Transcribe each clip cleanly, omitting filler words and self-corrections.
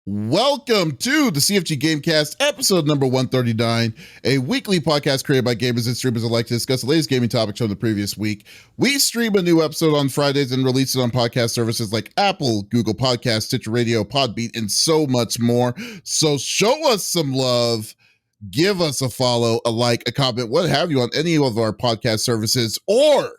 Welcome to the CFG Game Cast, episode number 139, a weekly podcast created by gamers and streamers alike to discuss the latest gaming topics from the previous week. We stream a new episode on Fridays and release it on podcast services like Apple, Google Podcasts, Stitcher Radio, Podbean, and so much more. So show us some love, give us a follow, a like, a comment, what have you on any of our podcast services, or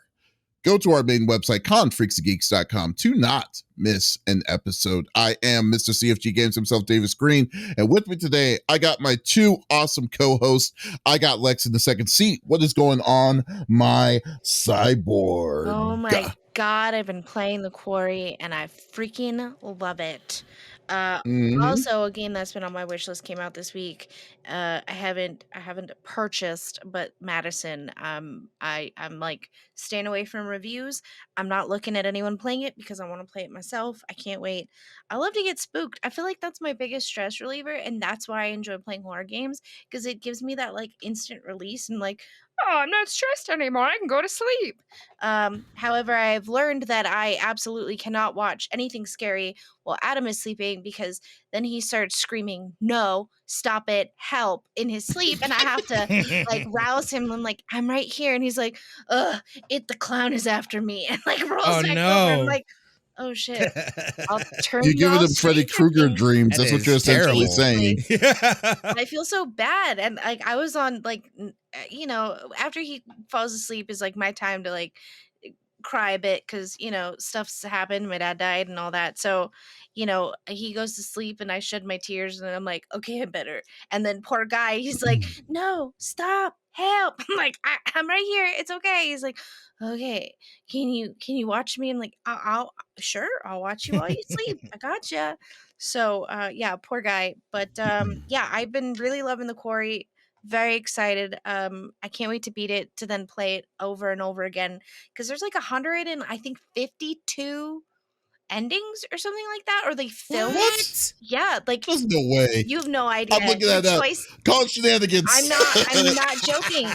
go to our main website, confreaksandgeeks.com, to not miss an episode. I am Mr. CFG Games himself, Davis Green, and with me today, I got my two awesome co-hosts. I got Lex in the second seat. What is going on, my cyborg? Oh my God, I've been playing The Quarry, and I freaking love it. Also, a game that's been on my wish list came out this week. I haven't purchased, but Madison. I'm like staying away from reviews. I'm not looking at anyone playing it because I want to play it myself. I can't wait. I love to get spooked. I feel like that's my biggest stress reliever, and that's why I enjoy playing horror games, because it gives me that like instant release and like, oh, I'm not stressed anymore. I can go to sleep. However, I've learned that I absolutely cannot watch anything scary while Adam is sleeping, because then he starts screaming, "No, stop it, help," in his sleep. And I have to like rouse him. I'm like, "I'm right here." And he's like, "Ugh, the clown is after me." And like rolls back over. I'm like, oh shit. I'll turn You're giving him Freddy Krueger dreams. That's what you're essentially saying. I feel so bad. And like I was on like, after he falls asleep is like my time to like cry a bit, because stuff's happened. My dad died and all that. So he goes to sleep and I shed my tears and I'm like, okay, I'm better. And then poor guy, he's like, "No, stop, help." I'm like, I'm right here, it's okay. He's like, "Okay, can you watch me?" I'm like, I'll sure, I'll watch you while you sleep. I gotcha. So yeah, poor guy. But yeah, I've been really loving The Quarry. Very excited. I can't wait to beat it, to then play it over and over again, because there's like 152 endings or something like that, or they filmed. What? Yeah, like there's no way. You have no idea. I'm looking at that. Call it shenanigans. I'm not joking.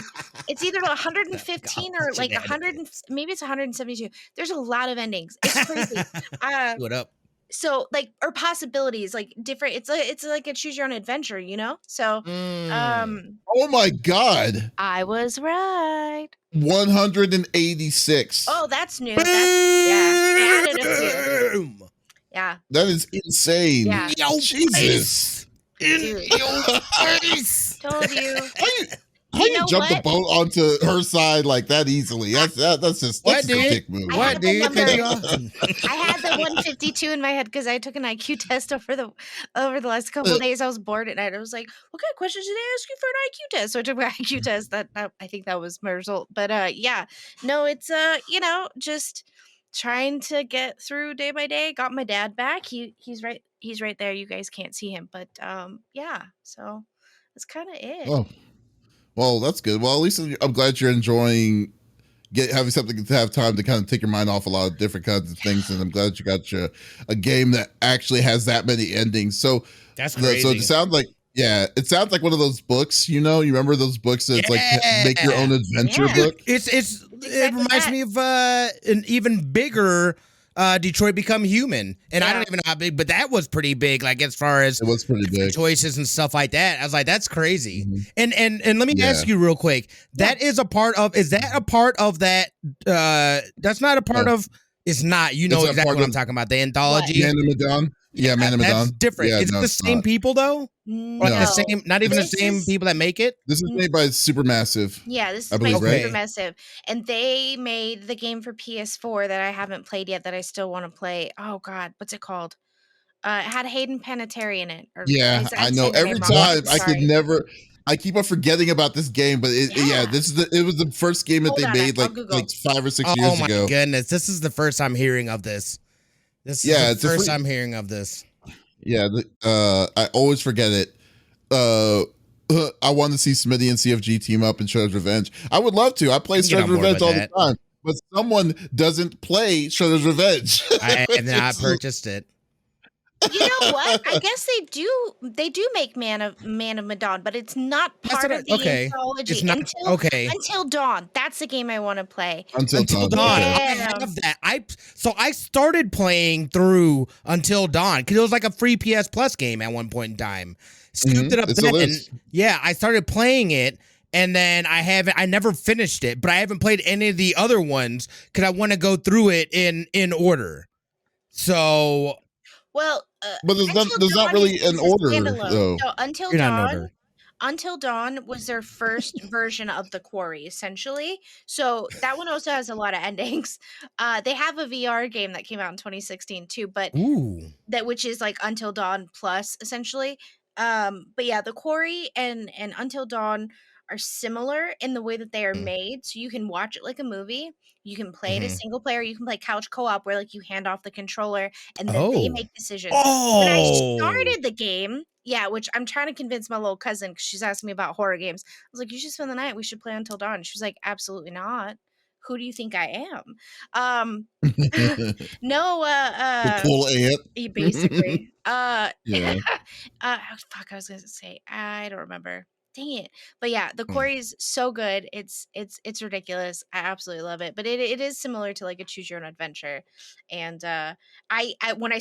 It's either 115 or like 100, maybe it's 172. There's a lot of endings. It's crazy. What up? So like, or possibilities, like different. It's like a choose your own adventure, So, oh my God, I was right. 186. Oh, that's new. That's, yeah, added a few. Yeah, that is insane. Yeah. Jesus. Dude. Told you. How you jump the boat onto her side like that easily? That's a dick move. What, dude? I had the 152 in my head because I took an IQ test over the last couple of days. I was bored at night. I was like, "What kind of questions did they ask you for an IQ test?" So I took my IQ test. That I think that was my result. But yeah, no, it's just trying to get through day by day. Got my dad back. He's right there. You guys can't see him, but yeah. So that's kind of it. Oh. Well, that's good. Well, at least I'm glad you're enjoying having something to have time to kind of take your mind off a lot of different kinds of things. And I'm glad you got a game that actually has that many endings. So that's crazy. So it sounds like, it sounds like one of those books, you remember those books that's like make your own adventure book? It reminds me of an even bigger Detroit Become Human, and I don't even know how big, but that was pretty big. Like as far as it was pretty big choices and stuff like that. I was like, that's crazy. And let me ask you real quick. That is a part of. Is that a part of that? That's not a part of. It's not. You know exactly what I'm talking about. The anthology. Man of Medan. Yeah, Man of Medan. That's different. Is it the same people though? No. Like the same, not even the same people that make it. This is made by Supermassive. Yeah, this is by Supermassive, and they made the game for PS4 that I haven't played yet, that I still want to play. Oh God, what's it called? It had Hayden Panettiere in it. I know. Every time I keep on forgetting about this game, but it was the first game that they made like 5 or 6 years ago. Oh my goodness, this is the first I'm hearing of this. It's the first I'm hearing of this. Yeah, I always forget it. I want to see Smitty and CFG team up in Shredder's Revenge. I would love to. I play Shredder's Revenge all the time, but someone doesn't play Shredder's Revenge. And then I purchased it. You know what? I guess they do make Man of Medan, but it's not part of the anthology it's not, until Dawn. That's the game I want to play. Until Dawn. I have that. I started playing through Until Dawn because it was like a free PS Plus game at one point in time. Scooped it up then. Yeah, I started playing it. And then I never finished it, but I haven't played any of the other ones because I want to go through it in order. So, well, but there's not really an order though. So Until Dawn was their first version of the Quarry, essentially. So that one also has a lot of endings. They have a VR game that came out in 2016 too, but which is like Until Dawn Plus, essentially. But yeah, the Quarry and Until Dawn are similar in the way that they are made. So you can watch it like a movie. You can play it as single player. You can play couch co-op where like you hand off the controller and then they make decisions. When I started the game, which I'm trying to convince my little cousin because she's asking me about horror games. I was like, you should spend the night. We should play Until Dawn. She was like, absolutely not. Who do you think I am? No, the cool aunt. Basically. Fuck, I was gonna say, I don't remember. Dang it. But yeah, the Quarry is so good. It's ridiculous. I absolutely love it. But it is similar to like a choose your own adventure. And I know what I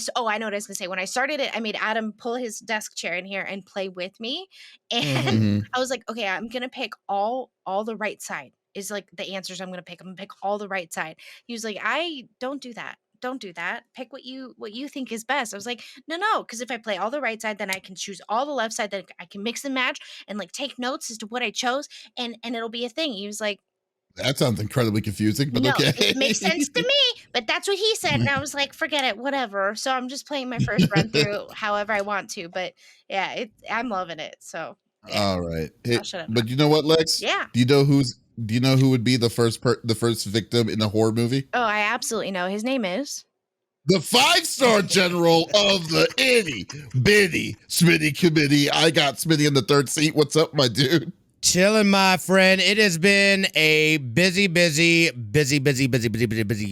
was gonna say. When I started it, I made Adam pull his desk chair in here and play with me. And I was like, okay, I'm gonna pick all the right side is like the answers I'm gonna pick. I'm gonna pick all the right side. He was like, I don't do that. Don't do that. Pick what you think is best. I was like, no, because if I play all the right side, then I can choose all the left side. That I can mix and match and like take notes as to what I chose, and it'll be a thing. He was like, that sounds incredibly confusing, but okay. It makes sense to me. But that's what he said, and I was like, forget it, whatever. So I'm just playing my first run through however I want to. But yeah, I'm loving it. So yeah. All right, but you know what, Lex? Yeah. Do you know who would be the first victim in a horror movie? Oh, I absolutely know. His name is the 5-star general of the itty bitty Smitty committee. I got Smitty in the third seat. What's up, my dude? Chilling, my friend. It has been a busy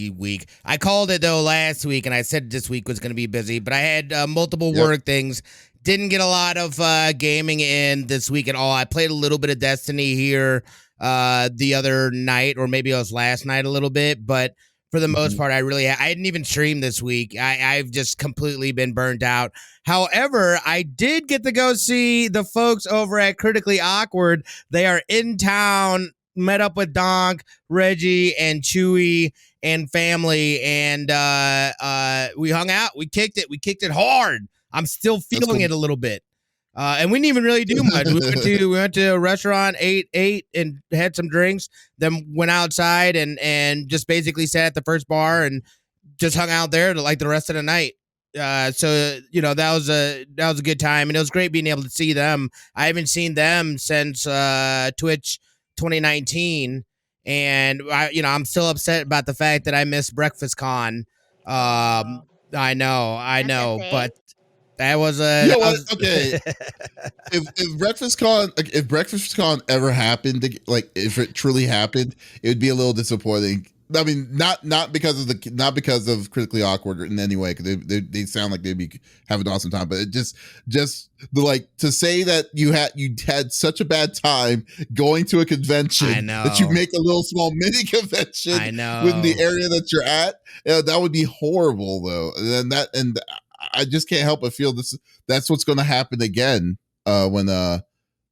week. I called it though last week, and I said this week was going to be busy, but I had multiple work things. Didn't get a lot of gaming in this week at all. I played a little bit of Destiny here the other night, or maybe it was last night a little bit, but for the most part, I didn't even stream this week. I've just completely been burned out. However, I did get to go see the folks over at Critically Awkward. They are in town, met up with Donk, Reggie, and Chewy and family, and we hung out. We kicked it hard. I'm still feeling it a little bit. And we didn't even really do much. We went to a restaurant, ate and had some drinks, then went outside and just basically sat at the first bar and just hung out there to like the rest of the night. So that was a good time, and it was great being able to see them. I haven't seen them since Twitch 2019, and I'm still upset about the fact that I missed Breakfast Con. I know, but that was okay. If Breakfast Con ever happened, like if it truly happened, it would be a little disappointing. I mean, not because of Critically Awkward in any way, because they sound like they'd be having an awesome time, but it just the like to say that you had such a bad time going to a convention that you make a little small mini convention within the area that you're at. That would be horrible, though. And I just can't help but feel that's what's going to happen again when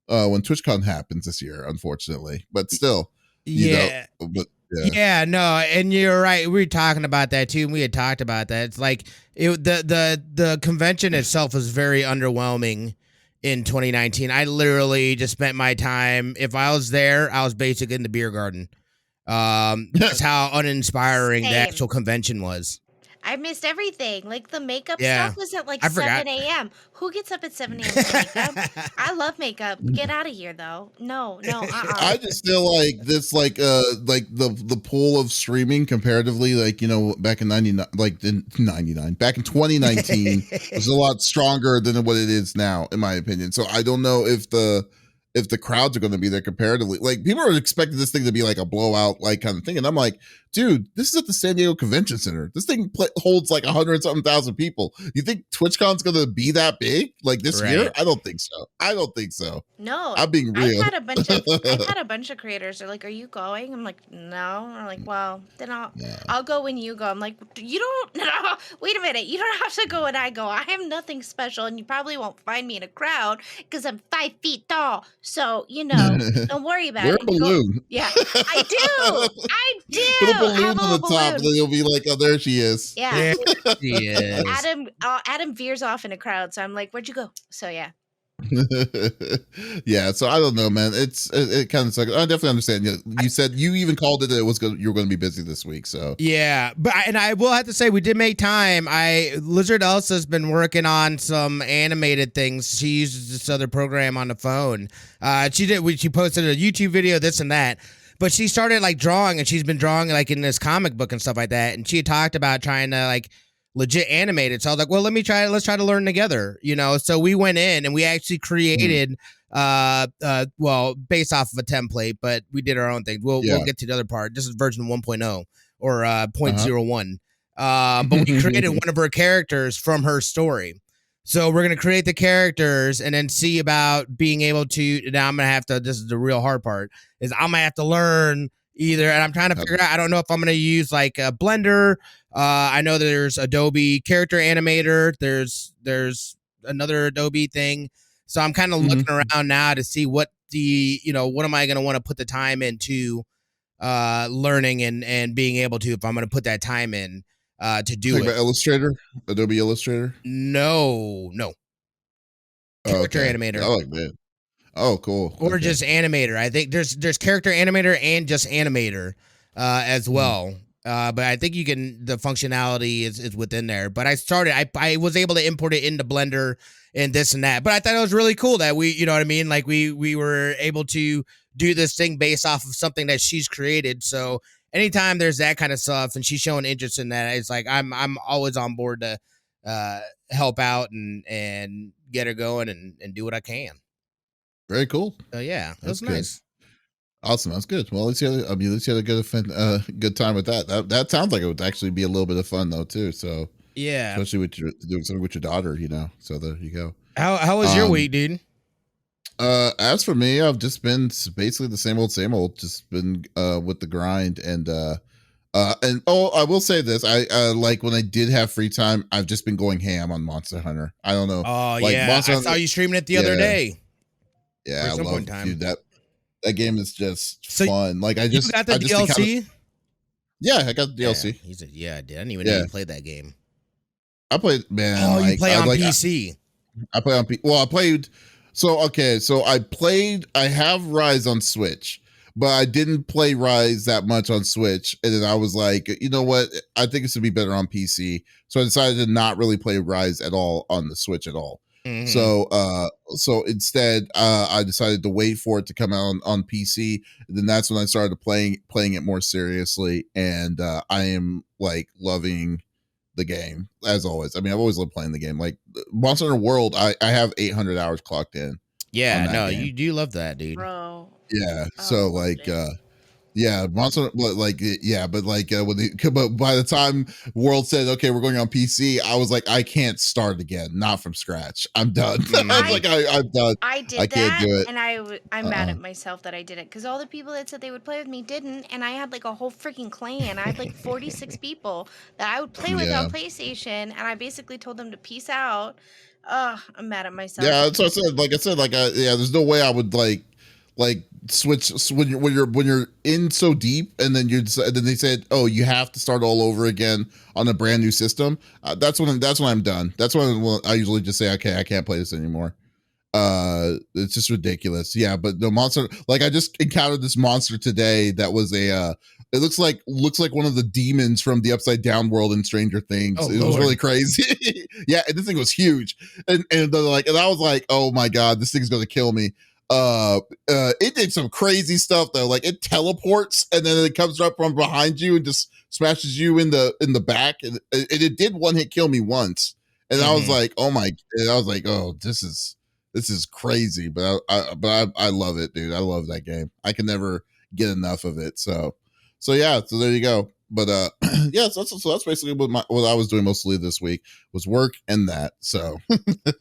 TwitchCon happens this year, unfortunately. But still, Yeah, no, and you're right. We were talking about that too, and we had talked about that. It's like the convention itself was very underwhelming in 2019. I literally just spent my time. If I was there, I was basically in the beer garden. That's how uninspiring the actual convention was. I missed everything. Like the makeup stuff was at like 7 a.m. Who gets up at 7 a.m. for makeup? I love makeup. Get out of here, though. No. I just feel like this, like the pool of streaming comparatively, like back in 99, back in 2019, was a lot stronger than what it is now, in my opinion. So I don't know if the crowds are going to be there comparatively. Like people are expecting this thing to be like a blowout, like kind of thing, and I'm like, dude, this is at the San Diego Convention Center. This thing holds like 100-something thousand people. You think TwitchCon's gonna be that big like this year? I don't think so. No, I'm being real. I've had a bunch of creators. They're like, "Are you going?" I'm like, "No." I'm like, "Well, then I'll go when you go." I'm like, "You don't? No, wait a minute. You don't have to go when I go. I am nothing special, and you probably won't find me in a crowd because I'm 5 feet tall. So don't worry about Wear it." a balloon. Yeah, I do. I do. Put a balloon on the balloon. top, and then you'll be like, "Oh, there she is." Yeah, there she is. Adam veers off in a crowd, so I'm like, "Where'd you go?" So yeah. Yeah, so I don't know, man. It kind of sucks. I definitely understand. You said you even called it that you were going to be busy this week. So yeah, but I will have to say we did make time. Lizard Elsa's been working on some animated things. She uses this other program on the phone. She posted a YouTube video, this and that. But she started like drawing, and she's been drawing like in this comic book and stuff like that. And she had talked about trying to like legit animate it. So I was like, well, let's try to learn together, So we went in and we actually created based off of a template, but we did our own thing. We'll get to the other part. This is version 1.0 or 0.01. But we created one of her characters from her story. So we're going to create the characters and then see about being able to, now I'm going to have to, this is the real hard part, is I'm going to have to learn either, and I'm trying to figure out, I don't know if I'm going to use like a Blender. I know there's Adobe Character Animator. There's another Adobe thing. So I'm kind of looking around now to see what what am I going to want to put the time into learning and being able to, if I'm going to put that time in to do it. Illustrator? Adobe Illustrator? No. Character Animator. I like that. Oh, cool. Or just Animator. I think there's Character Animator and just Animator as well. But I think the functionality is within there. But I was able to import it into Blender and this and that. But I thought it was really cool that we, you know what I mean? Like we were able to do this thing based off of something that she's created. So anytime there's that kind of stuff and she's showing interest in that, it's like I'm always on board to help out and get her going and do what I can. Very cool. Yeah, that was nice. Awesome, that's good. Well, at least you had a good time with that. That sounds like it would actually be a little bit of fun though too. So yeah, especially with doing something with your daughter, So there you go. How was your week, dude? As for me, I've just been basically the same old. Just been with the grind and I will say this. I like when I did have free time, I've just been going ham on Monster Hunter. I don't know. Oh yeah, I saw you streaming it the other day. Yeah, I love dude, that game is just fun. Like you got the DLC? Yeah, I got the DLC. He said, "Yeah, I did. I didn't even know you played that game." I played, man. Oh, you play on PC? I play on PC. Well, I played. So I have Rise on Switch, but I didn't play Rise that much on Switch. And then I was like, you know what? I think it should be better on PC. So I decided to not really play Rise at all on the Switch at all. So instead, I decided to wait for it to come out on PC. And then that's when I started playing it more seriously. And I am like loving the game as always. I mean, I've always loved playing the game. Like Monster Hunter World, I have 800 hours clocked in. Yeah, no, game. You do love that, dude. Bro. Yeah. So like, yeah, Monster, like, yeah, but like but by the time World said, okay, we're going on PC, I was like, I can't start again, not from scratch. I'm done. I was like, I'm done. I can't do it, and I'm mad at myself that I did it because all the people that said they would play with me didn't, and I had like a whole freaking clan. I had like 46 people that I would play with on PlayStation, and I basically told them to peace out. I'm mad at myself. Yeah, that's what I said. Like I said, there's no way I would like switch when you're in so deep, and then they said, oh, you have to start all over again on a brand new system. That's when I'm done. That's when I usually just say, okay, I can't play this anymore. It's just ridiculous. Yeah, but the monster, like I just encountered this monster today that was it looks like one of the demons from the Upside Down world in Stranger Things. It was really crazy. Yeah, and this thing was huge, and I was like, oh my god, this thing's gonna kill me. It did some crazy stuff though. Like it teleports and then it comes up from behind you and just smashes you in the back. And it did one hit kill me once, and I was like, oh my! And I was like, oh, this is crazy. But I love it, dude. I love that game. I can never get enough of it. So yeah. So there you go. yeah, so that's basically what I was doing mostly this week was work and that. So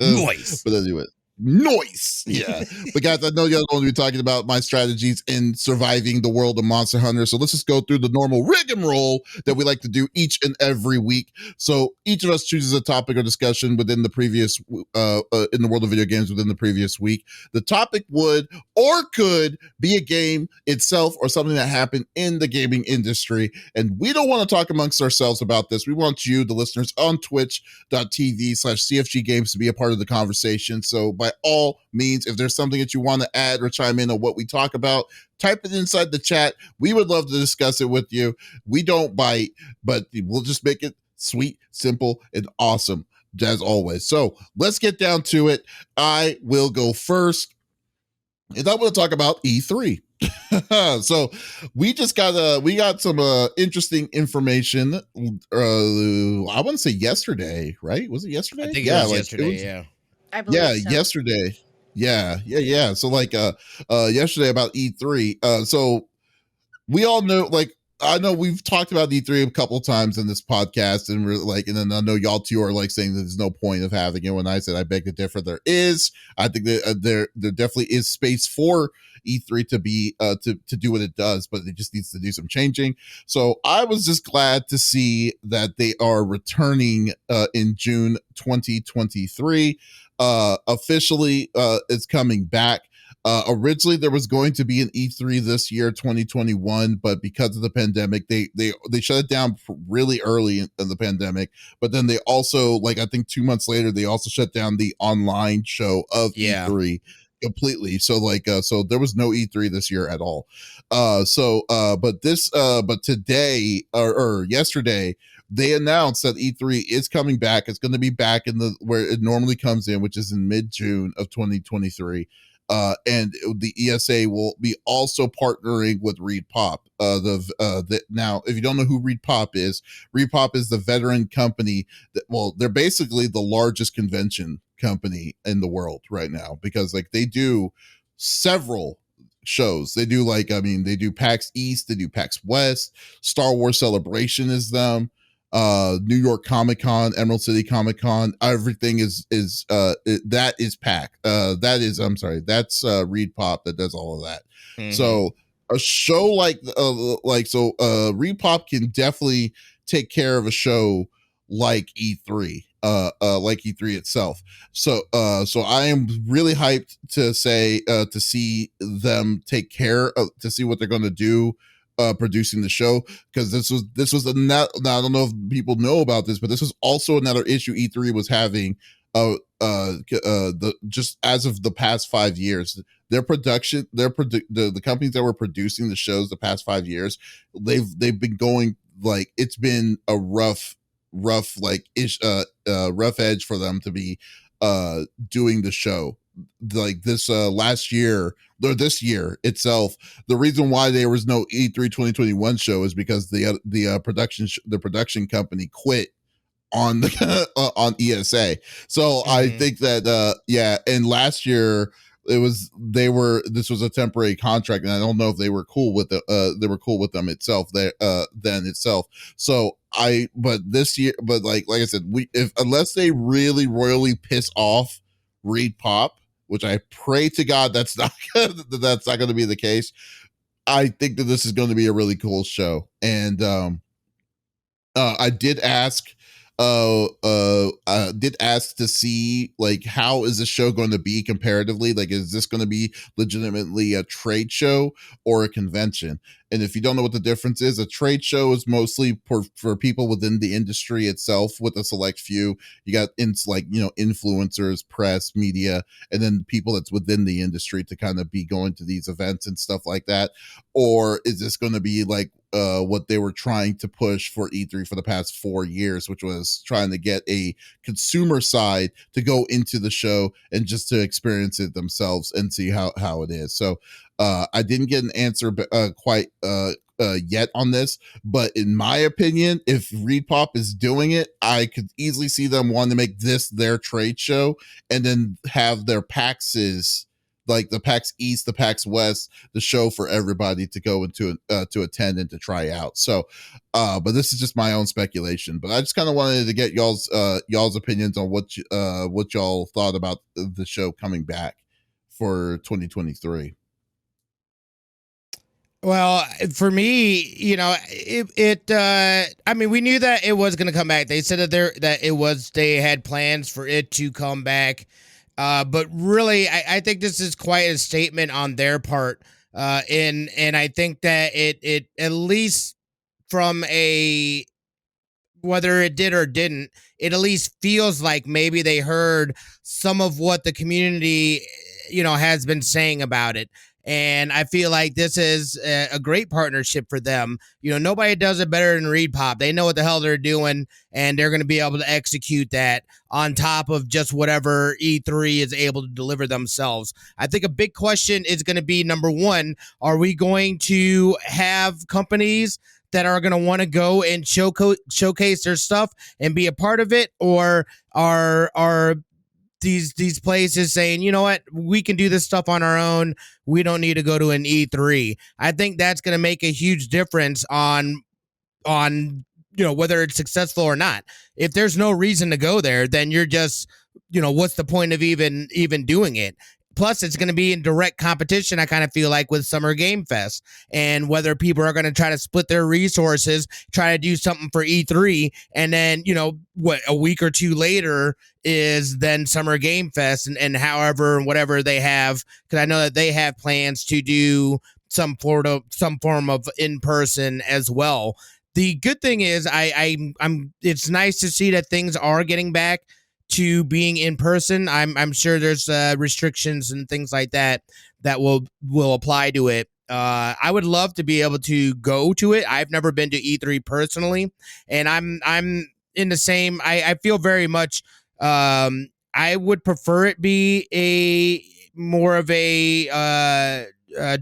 Noise. But anyway, noise. Yeah. But guys, I know y'all going to be talking about my strategies in surviving the world of Monster Hunter. So let's just go through the normal rigmarole that we like to do each and every week. So each of us chooses a topic or discussion within the previous in the world of video games within the previous week. The topic would or could be a game itself or something that happened in the gaming industry. And we don't want to talk amongst ourselves about this. We want you, the listeners, on twitch.tv/CFG Games to be a part of the conversation. So by all means, if there's something that you want to add or chime in on what we talk about, type it inside the chat. We would love to discuss it with you. We don't bite, but we'll just make it sweet, simple, and awesome as always. So let's get down to it. I will go first. And I want to talk about E3. So we got some interesting information. I want to say yesterday, right? Was it yesterday? I think it was yesterday. Yeah, I believe. Yeah, so. yesterday. Yeah. So yesterday about E3. So we all know, I know we've talked about E3 a couple times in this podcast, and and then I know y'all two are saying that there's no point of having it. When I said I beg to differ, there is. I think that there definitely is space for E3 to be to do what it does, but it just needs to do some changing. So I was just glad to see that they are returning in June 2023. Officially, it's coming back. Originally, there was going to be an E3 this year, 2021, but because of the pandemic, they shut it down really early in the pandemic. But then they also, I think 2 months later, they also shut down the online show of E3 completely. So so there was no E3 this year at all. But today or yesterday, they announced that E3 is coming back. It's going to be back in where it normally comes in, which is in mid-June of 2023. And the ESA will be also partnering with ReedPop. Now, if you don't know who ReedPop is the veteran company they're basically the largest convention company in the world right now, because they do several shows. They do they do PAX East, they do PAX West, Star Wars Celebration is them, New York Comic Con, Emerald City Comic Con, everything that is PAC. That's ReedPop that does all of that. Mm-hmm. So a show ReedPop can definitely take care of a show like E3. Like E3 itself. So I am really hyped to see them take care of, to see what they're going to do producing the show, because this was now I don't know if people know about this, but this was also another issue E3 was having. Just as of the past 5 years, the companies that were producing the shows the past 5 years, they've been going it's been a rough edge for them to be doing the show this last year or this year itself. The reason why there was no E3 2021 show is because the production company quit on the on ESA. So mm-hmm. I think that and last year this was a temporary contract, and I don't know if they were cool with they were cool with them itself then itself. So but this year, but like I said, unless they really royally piss off ReedPop, which I pray to God that's not going to be the case, I think that this is going to be a really cool show. And I did ask to see how is the show going to be comparatively, is this going to be legitimately a trade show or a convention? And if you don't know what the difference is, a trade show is mostly for people within the industry itself, with a select few. You got influencers, press, media, and then people that's within the industry to kind of be going to these events and stuff like that. Or is this going to be what they were trying to push for E3 for the past 4 years, which was trying to get a consumer side to go into the show and just to experience it themselves and see how it is. So I didn't get an answer quite yet on this, but in my opinion, if ReedPop is doing it, I could easily see them wanting to make this their trade show and then have their PAXs like the PAX East, the PAX West, the show for everybody to go into to attend and to try out. So, but this is just my own speculation. But I just kind of wanted to get y'all's opinions on what y'all thought about the show coming back for 2023. Well, for me, you know, I mean, we knew that it was going to come back. They said that they had plans for it to come back. But really, I think this is quite a statement on their part. And I think that it at least from whether it did or didn't, it at least feels like maybe they heard some of what the community, you know, has been saying about it. And I feel like this is a great partnership for them. You know, nobody does it better than ReedPop. They know what the hell they're doing, and they're going to be able to execute that on top of just whatever E3 is able to deliver themselves. I think a big question is going to be, number one, are we going to have companies that are going to want to go and showcase their stuff and be a part of it, or are these places saying, you know what, we can do this stuff on our own, we don't need to go to an E3? I think that's going to make a huge difference on you know, whether it's successful or not. If there's no reason to go there, then you're just, you know, what's the point of even doing it? Plus, it's going to be in direct competition, I kind of feel like, with Summer Game Fest, and whether people are going to try to split their resources, try to do something for E3, and then, you know, what, a week or two later is then Summer Game Fest, and however, whatever they have, because I know that they have plans to do some form of in-person as well. The good thing is, I'm it's nice to see that things are getting back to being in person. I'm sure there's restrictions and things like that will apply to it. I would love to be able to go to it. I've never been to E3 personally, and I'm in the same. I feel very much. I would prefer it be a more of a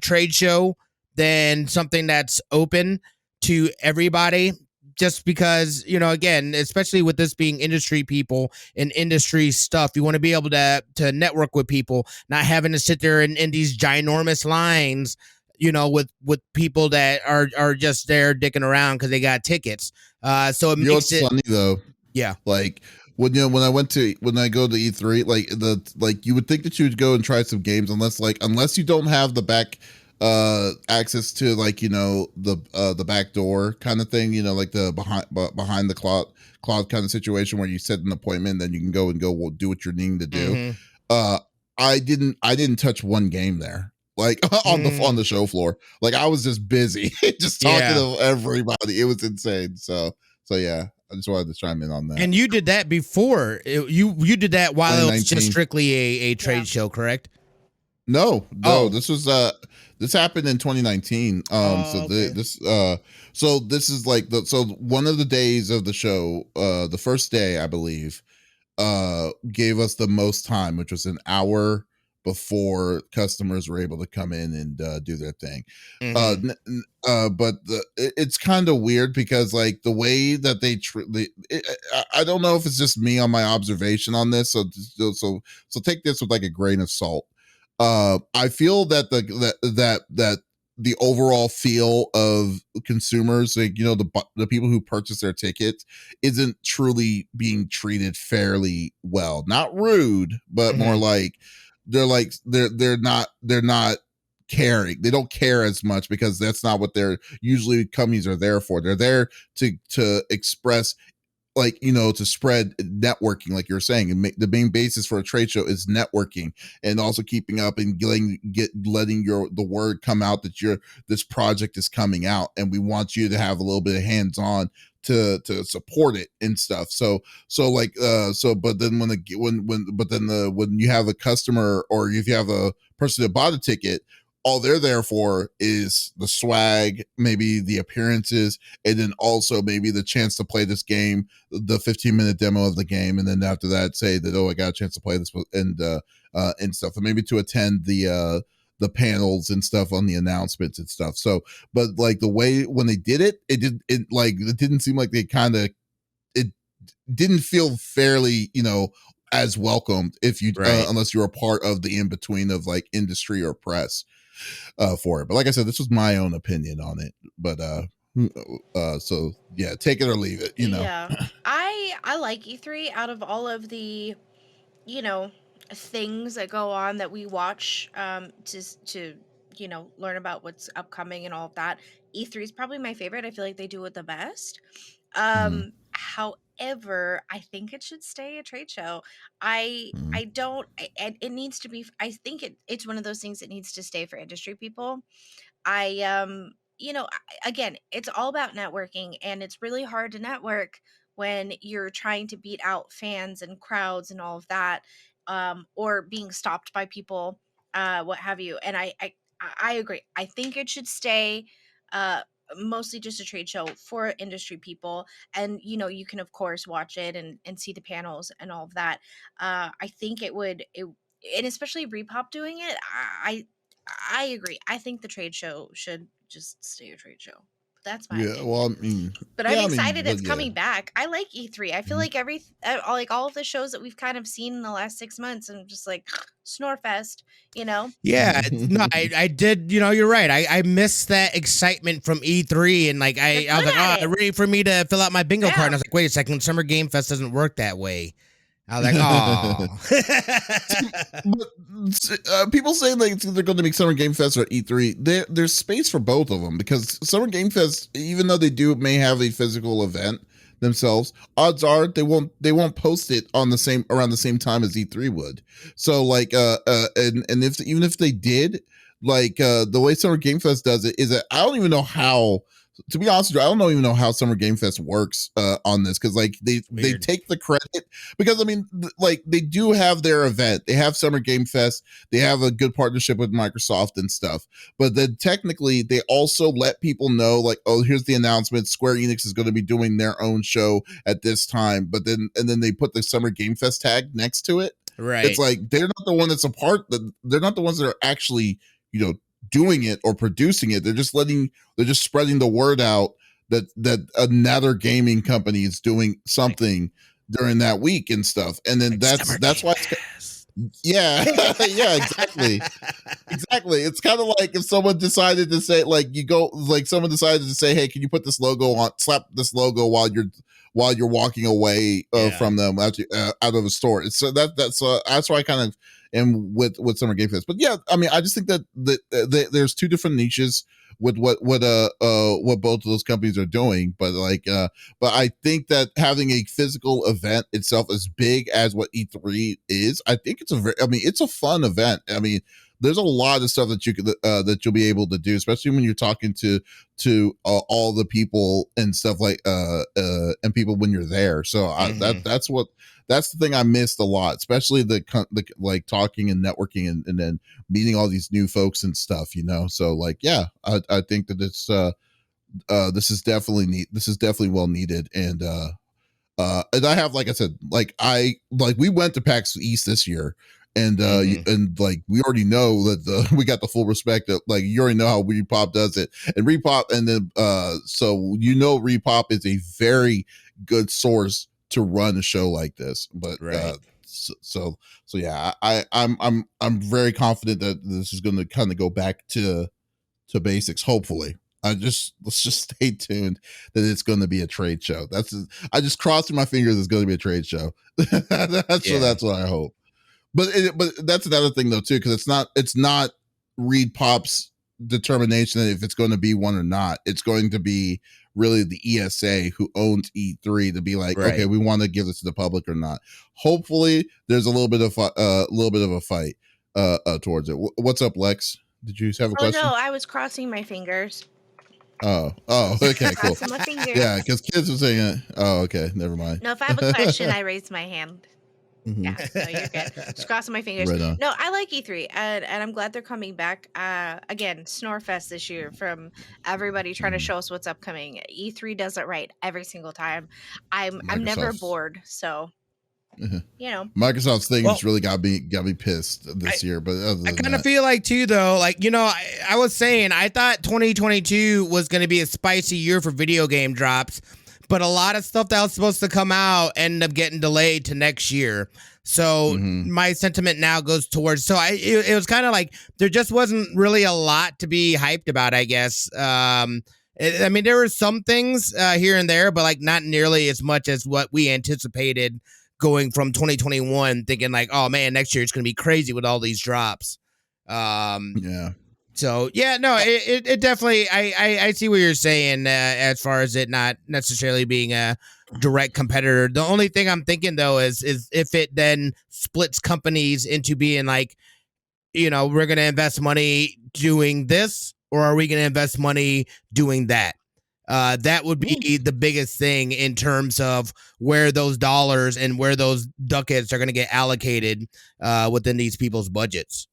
trade show than something that's open to everybody. Just because, you know, again, especially with this being industry people and industry stuff, you want to be able to network with people, not having to sit there in these ginormous lines, you know, with people that are just there dicking around because they got tickets. So it makes it funny though. Yeah. Like when I go to E3, like you would think that you would go and try some games unless you don't have the back access to, like, you know, the back door kind of thing, you know, like the behind the cloud kind of situation where you set an appointment, then you can go do what you're needing to do. I didn't touch one game there, like on the show floor. Like I was just busy just talking to everybody. It was insane. So yeah, I just wanted to chime in on that. And you did that before. You did that while it was just strictly a trade show, correct? No, this was this happened in 2019. This is like one of the days of the show, the first day, I believe, gave us the most time, which was an hour before customers were able to come in and do their thing. But it's kind of weird because, like, the way that I don't know if it's just me on my observation on this, so take this with like a grain of salt. I feel that the overall feel of consumers, like, you know, the people who purchase their tickets, isn't truly being treated fairly well. Not rude, but more like they're not caring. They don't care as much because that's not what they're usually companies are there for. They're there to express, like, you know, to spread networking, like you're saying, and the main basis for a trade show is networking, and also keeping up and letting the word come out that this project is coming out, and we want you to have a little bit of hands-on to support it and stuff. But then when you have a customer, or if you have a person that bought a ticket, all they're there for is the swag, maybe the appearances, and then also maybe the chance to play this game, the 15-minute demo of the game, and then after that say that, oh, I got a chance to play this and stuff, and maybe to attend the panels and stuff on the announcements and stuff. So, but like the way when they did it, it didn't seem like it didn't feel fairly, you know, as welcomed if you unless you're a part of the in between of like industry or press for it. But like I said, this was my own opinion on it. But so yeah, take it or leave it. You know. Yeah, I like E3 out of all of the, things that go on that we watch to learn about what's upcoming and all of that. E3 is probably my favorite. I feel like they do it the best. However, I think it should stay a trade show. I don't. It needs to be. I think it's one of those things that needs to stay for industry people. Again, it's all about networking, and it's really hard to network when you're trying to beat out fans and crowds and all of that, or being stopped by people, what have you. And I agree. I think it should stay mostly just a trade show for industry people, and you can of course watch it and see the panels and all of that. I think and especially Repop doing it, I agree. I think the trade show should just stay a trade show. That's my opinion. Well, I mean, but I'm excited it's coming back. I like E3. I feel like like all of the shows that we've kind of seen in the last 6 months, and just like Snorefest, Yeah, no, I did. You're right. I missed that excitement from E3, and like I was like, ready for me to fill out my bingo card. And I was like, wait a second, Summer Game Fest doesn't work that way. I was like, oh. But people saying like they're going to make Summer Game Fest or E3. There's space for both of them, because Summer Game Fest, even though they may have a physical event themselves, odds are they won't post it on around the same time as E3 would. So like and even if they did, like the way Summer Game Fest does it is that I don't even know how. To be honest with you, I don't even know how Summer Game Fest works on this, because like they take the credit, because I mean like they do have their event, they have Summer Game Fest, they have a good partnership with Microsoft and stuff, but then technically they also let people know like, oh, here's the announcement, Square Enix is going to be doing their own show at this time, but then they put the Summer Game Fest tag next to it. Right. It's like they're not the one that's they're not the ones that are actually doing it or producing it. They're just spreading the word out that another gaming company is doing something during that week and stuff. And then like that's why yeah exactly. It's kind of like if someone decided to say someone decided to say, hey, can you put this logo on, slap this logo while you're walking away from them out of a store. It's that's why I kind of am with Summer Game Fest. But yeah, I mean, I just think that there's two different niches with what both of those companies are doing. But but I think that having a physical event itself as big as what E3 is, I think it's a fun event. I mean, there's a lot of stuff that you'll be able to do, especially when you're talking to all the people and stuff like and people when you're there. So that's the thing I missed a lot, especially the like talking and networking and then meeting all these new folks and stuff, So like, yeah, I think that it's this is definitely well needed. And I have, like I said, we went to PAX East this year. And and like we already know that we got the full respect of, like, you already know how Repop does it, and Repop, and then so Repop is a very good source to run a show like this. But so yeah, I'm very confident that this is going to kind of go back to basics. Hopefully, let's just stay tuned that it's going to be a trade show. I just crossing my fingers it's going to be a trade show. That's what I hope. But that's another thing though too, because it's not Repop's determination if it's going to be one or not. It's going to be really the ESA who owns E3 to be like, okay, we want to give this to the public or not. Hopefully, there's a little bit of a fight towards it. What's up, Lex? Did you have a question? No, I was crossing my fingers. Oh, okay, cool. Crossing my fingers. Yeah, because kids were saying it. Oh, okay, never mind. No, if I have a question, I raise my hand. Mm-hmm. Yeah, so you're good. Just crossing my fingers. Right on. No, I like E3, and I'm glad they're coming back. Again, Snorefest this year, from everybody trying to show us what's upcoming. E3 does it right every single time. I'm never bored, so Microsoft's thing has really got me pissed this year. But I kind of feel like too, though, like, I was saying, I thought 2022 was going to be a spicy year for video game drops. But a lot of stuff that was supposed to come out ended up getting delayed to next year. So my sentiment now goes towards, it was kind of like there just wasn't really a lot to be hyped about, I guess. I mean, there were some things here and there, but like not nearly as much as what we anticipated going from 2021, thinking like, oh man, next year it's going to be crazy with all these drops. Yeah. So yeah, no, it definitely, I see what you're saying as far as it not necessarily being a direct competitor. The only thing I'm thinking though is if it then splits companies into being like, you know, we're going to invest money doing this, or are we going to invest money doing that? That would be the biggest thing in terms of where those dollars and where those ducats are going to get allocated within these people's budgets.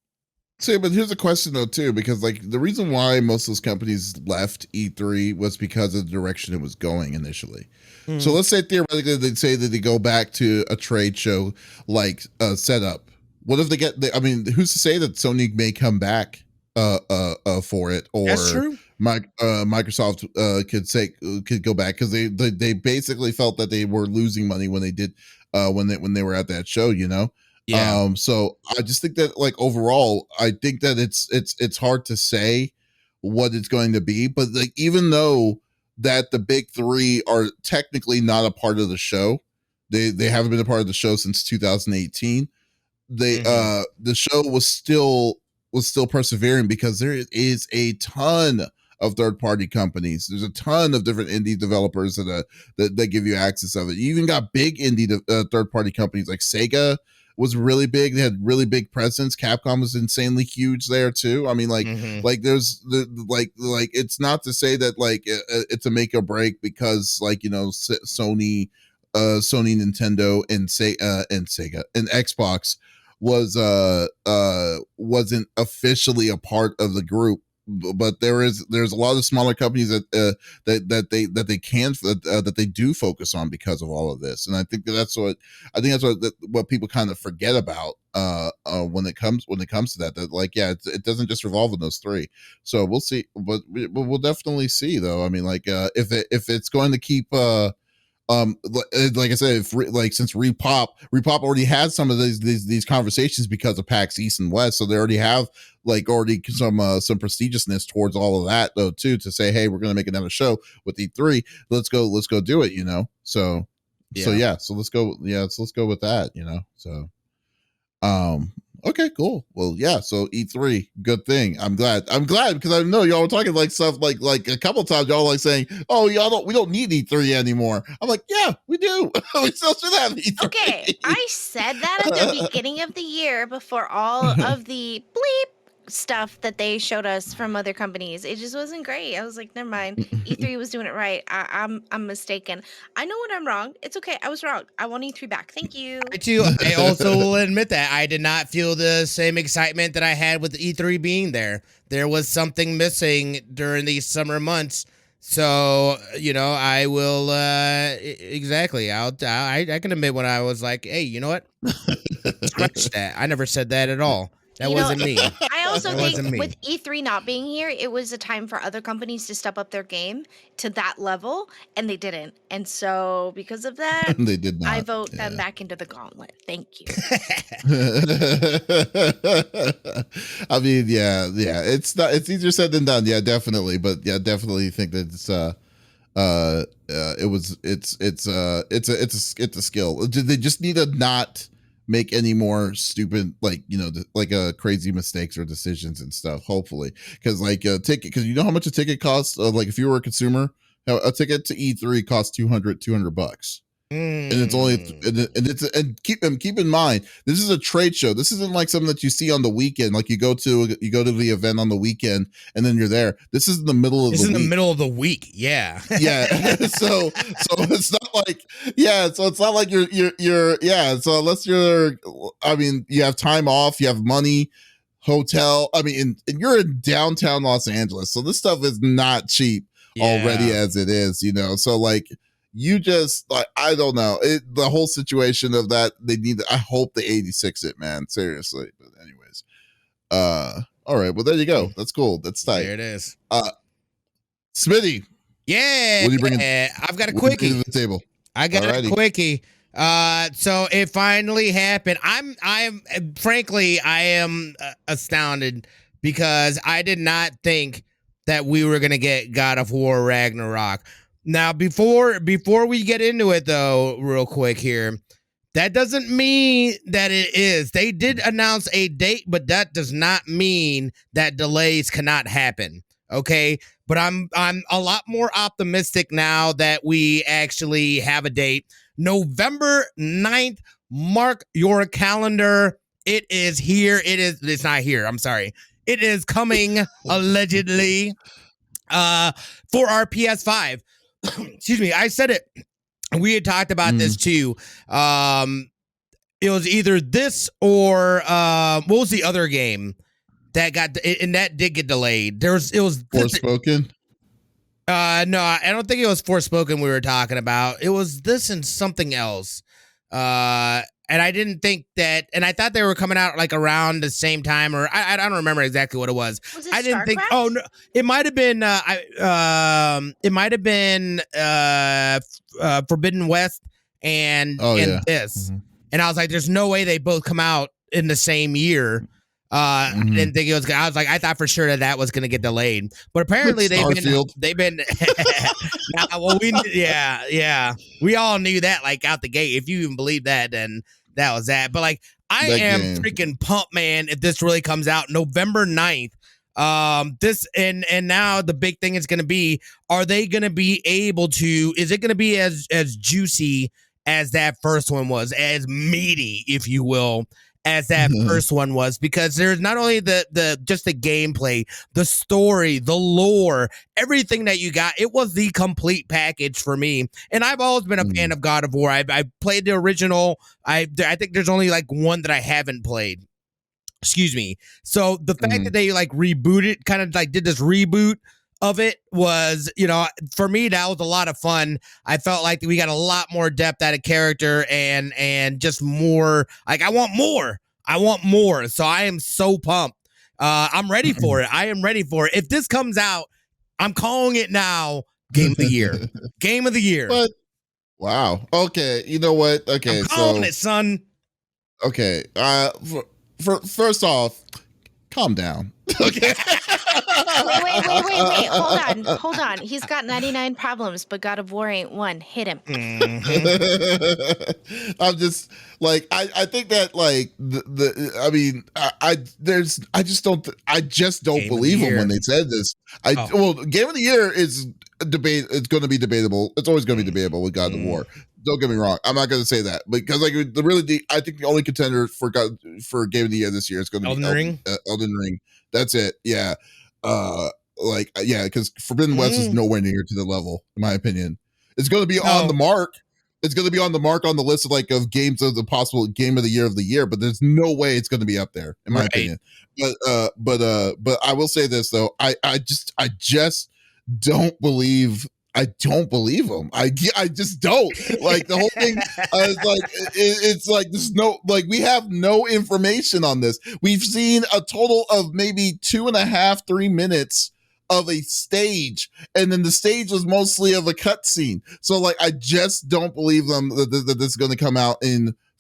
So, but here's a question though too, because like the reason why most of those companies left E3 was because of the direction it was going initially. So let's say theoretically they'd say that they go back to a trade show like setup. What if they get? I mean, who's to say that Sony may come back for it, or that's true. Microsoft could go back because they basically felt that they were losing money when they did when they were at that show, you know. Yeah. So I just think that like overall, I think that it's hard to say what it's going to be, but like even though that the big three are technically not a part of the show, they haven't been a part of the show since 2018. The show was still persevering because there is a ton of third-party companies. There's a ton of different indie developers that give you access of it. You even got big indie third-party companies like Sega was really big. They had really big presence. Capcom was insanely huge there too. I mean, like there's like it's not to say that like it's a make or break because like, you know, Sony, Nintendo, and Sega and Xbox wasn't officially a part of the group, but there's a lot of smaller companies that they do focus on because of all of this, and I think that's what people kind of forget about when it comes to that like, yeah, it doesn't just revolve on those three. So we'll see, but we'll definitely see though. I mean, like if it's going to keep like I said, since Repop already had some of these conversations because of PAX East and West, so they already have some prestigiousness towards all of that though too, to say, hey, we're going to make another show with E3, let's go do it, you know. So let's go with that, you know. So okay, cool. Well, yeah. So E3, good thing. I'm glad because I know y'all were talking like stuff like a couple of times. Y'all like saying, "Oh, we don't need E3 anymore." I'm like, yeah, we do. We still should have E3. Okay, I said that at the beginning of the year before all of the bleep stuff that they showed us from other companies. It just wasn't great. I was like, never mind. E3 was doing it right. I'm mistaken. I know when I'm wrong. It's okay. I was wrong. I want E3 back. Thank you. I also will admit that I did not feel the same excitement that I had with E3 being there. There was something missing during these summer months. So, you know, I will exactly. I can admit when I was like, hey, you know what? Scratch that. I never said that at all. That wasn't me. I also think with E3 not being here, it was a time for other companies to step up their game to that level, and they didn't. And so because of that, they did not. I vote them back into the gauntlet. Thank you. I mean, yeah. It's easier said than done. Yeah, definitely. But yeah, definitely think that it's a skill. They just need to not make any more stupid, like, you know, crazy mistakes or decisions and stuff, hopefully, because like ticket, because you know how much a ticket costs, like if you were a consumer, a ticket to E3 costs $200 and it's only and keep in mind, this is a trade show. This isn't like something that you see on the weekend, like you go to the event on the weekend and then you're there. This is in the middle of the week. In the middle of the week. Yeah. So it's not like, so it's not like you're so unless you're, I mean, you have time off, you have money, hotel, I mean, and you're in downtown Los Angeles, so this stuff is not cheap already as it is, you know. So like, you just, like, I don't know, the whole situation of that, I hope they 86 it, man, seriously. But anyways, all right, well, there you go. That's cool. That's tight. There it is. Smitty. Yeah. What are you bringing? I've got a quickie to the table. I got a quickie. So it finally happened. Frankly, I am astounded because I did not think that we were gonna get God of War Ragnarok. Now, before we get into it, though, real quick here, that doesn't mean that it is. They did announce a date, but that does not mean that delays cannot happen. Okay, but I'm a lot more optimistic now that we actually have a date. November 9th, mark your calendar. It is here. It's not here. I'm sorry. It is coming allegedly for our PS5. Excuse me. I said it. We had talked about this too. It was either this or what was the other game that got and that did get delayed. It was Forspoken. No, I don't think it was Forspoken we were talking about. It was this and something else. And I didn't think that, and I thought they were coming out like around the same time, or I don't remember exactly what it was. Was it I didn't StarCraft? think. Oh no, it might have been. It might have been Forbidden West and this. Mm-hmm. And I was like, "There's no way they both come out in the same year." I didn't think it was. I was like, I thought for sure that was going to get delayed, but apparently they've been. Well, we all knew that like out the gate. If you even believe that, then that was that. But like, I am freaking pumped, man. If this really comes out November 9th, this and now the big thing is going to be: are they going to be able to? Is it going to be as juicy as that first one was, as meaty, if you will, as that first one was? Because there's not only the just the gameplay, the story, the lore, everything that you got. It was the complete package for me. And I've always been a fan of God of War. I played the original. I think there's only like one that I haven't played. Excuse me. So the fact that they like rebooted, kind of like did this reboot of it was, for me, that was a lot of fun. I felt like we got a lot more depth out of character and just more, like, I want more. So I am so pumped. I'm ready for it. I am ready for it. If this comes out, I'm calling it now. Game of the year. Game of the year. But, wow. Okay. You know what? Okay. I'm calling it, son. Okay. First off, calm down. Okay. Wait. Hold on. He's got 99 problems, but God of War ain't one. Hit him. I'm just like, I think that like I just don't believe them when they said this. Well, Game of the Year is a debate. It's going to be debatable. It's always going to be debatable with God of War. Don't get me wrong. I'm not going to say that because like I think the only contender for Game of the Year this year is going to be Elden Ring. That's it. Yeah. Because Forbidden West is nowhere near to the level, in my opinion. It's going to be on the mark. It's going to be on the mark on the list of games of the possible Game of the Year, but there's no way it's going to be up there, in my opinion. But I will say this though, I just don't believe. I don't believe him. I just don't. Like the whole thing is like it's like there's no, like, we have no information on this. We've seen a total of maybe 2.5-3 minutes of a stage, and then the stage was mostly of a cutscene. So like I just don't believe them that this is going to come out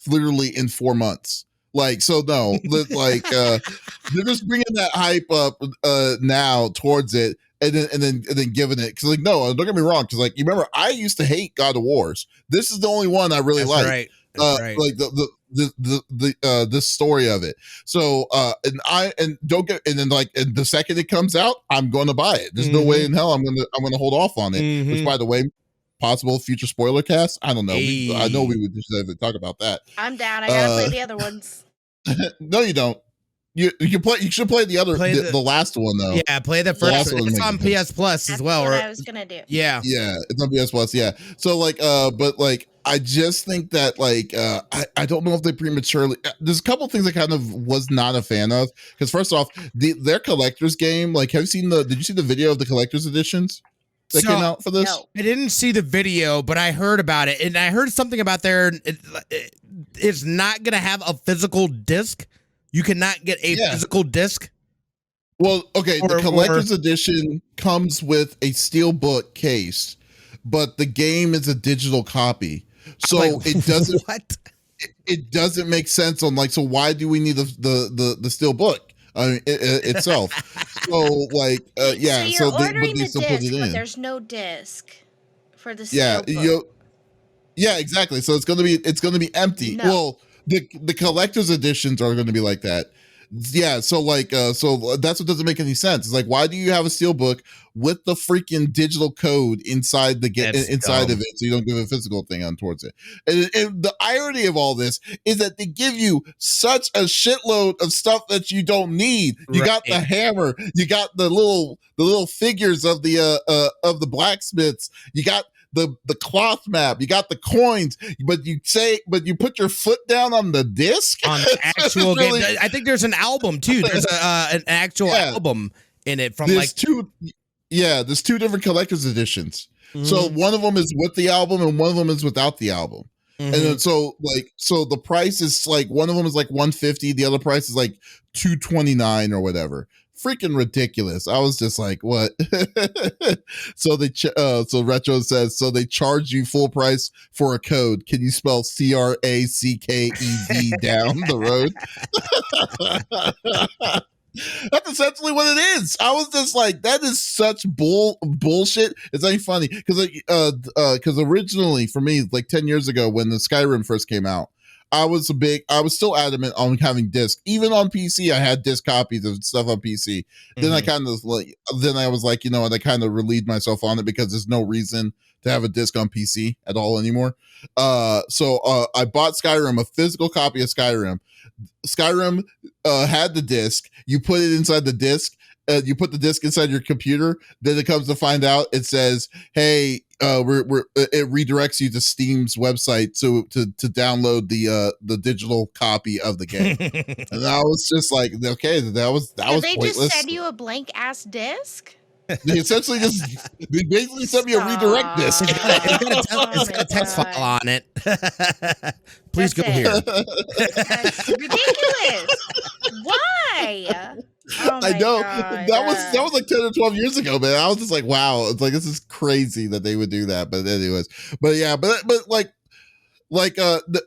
literally in 4 months. Like, so no, like they're just bringing that hype up now towards it. And then giving it, because like, no, don't get me wrong, because like, you remember I used to hate God of Wars. This is the only one I really like. Right. Like the story of it. So and then the second it comes out, I'm going to buy it. There's no way in hell I'm gonna hold off on it. Which, by the way, possible future spoiler cast. I don't know. I know we would just talk about that. I'm down. I gotta play the other ones. No, you don't. You should play the last one though. Yeah, play the first one. It's on PS Plus as well. That's what I was gonna do. Yeah, it's on PS Plus. Yeah. So like, but like, I just think that like, I don't know if they prematurely. There's a couple things I kind of was not a fan of, because first off, their collector's game. Like, did you see the video of the collector's editions that came out for this? No. I didn't see the video, but I heard about it, and I heard something about it's not gonna have a physical disc. You cannot get a physical disc. Well, okay, the collector's edition comes with a steelbook case, but the game is a digital copy. So like, it doesn't. What? It doesn't make sense on like. So why do we need the steel book itself? So like, yeah. So you're but ordering they the still put disc, it but in. there's no disc for the Yeah, steel book. yeah, exactly. So it's gonna be empty. No. Well, the collector's editions are gonna be like that. Yeah, so like so that's what doesn't make any sense. It's like, why do you have a steelbook with the freaking digital code inside the inside of it, so you don't give a physical thing on towards it? And the irony of all this is that they give you such a shitload of stuff that you don't need. You got the hammer, you got the little figures of the blacksmiths, you got the cloth map, you got the coins, but you put your foot down on the disc on the actual game. I think there's an album too. There's an actual album in it from there's there's two different collector's editions. So one of them is with the album and one of them is without the album. And then so the price is like, one of them is like $150, the other price is like $229 or whatever. Freaking ridiculous. I was just like, what? So so Retro says, so they charge you full price for a code. Can you spell CRACKED down the road? That's essentially what it is. I was just like, that is such bullshit. It's not funny because originally for me, like 10 years ago when the Skyrim first came out, I was still adamant on having disc. Even on PC, I had disc copies of stuff on PC. Then I kind of then I was like, you know what, I kind of relieved myself on it because there's no reason to have a disc on PC at all anymore. So I bought Skyrim, a physical copy of Skyrim. Skyrim had the disc. You put it inside the disc. You put the disc inside your computer. Then it comes to find out, it says, "Hey, it redirects you to Steam's website to download the digital copy of the game." And I was just like, okay, that was they pointless. Just send you a blank ass disc? They essentially they basically sent me a redirect disc. It's got a text file on it. Please go here. That's ridiculous. Why? Oh I know. God. That was like 10 or 12 years ago, man. I was just like, wow. It's like, this is crazy that they would do that. But anyways, but yeah, but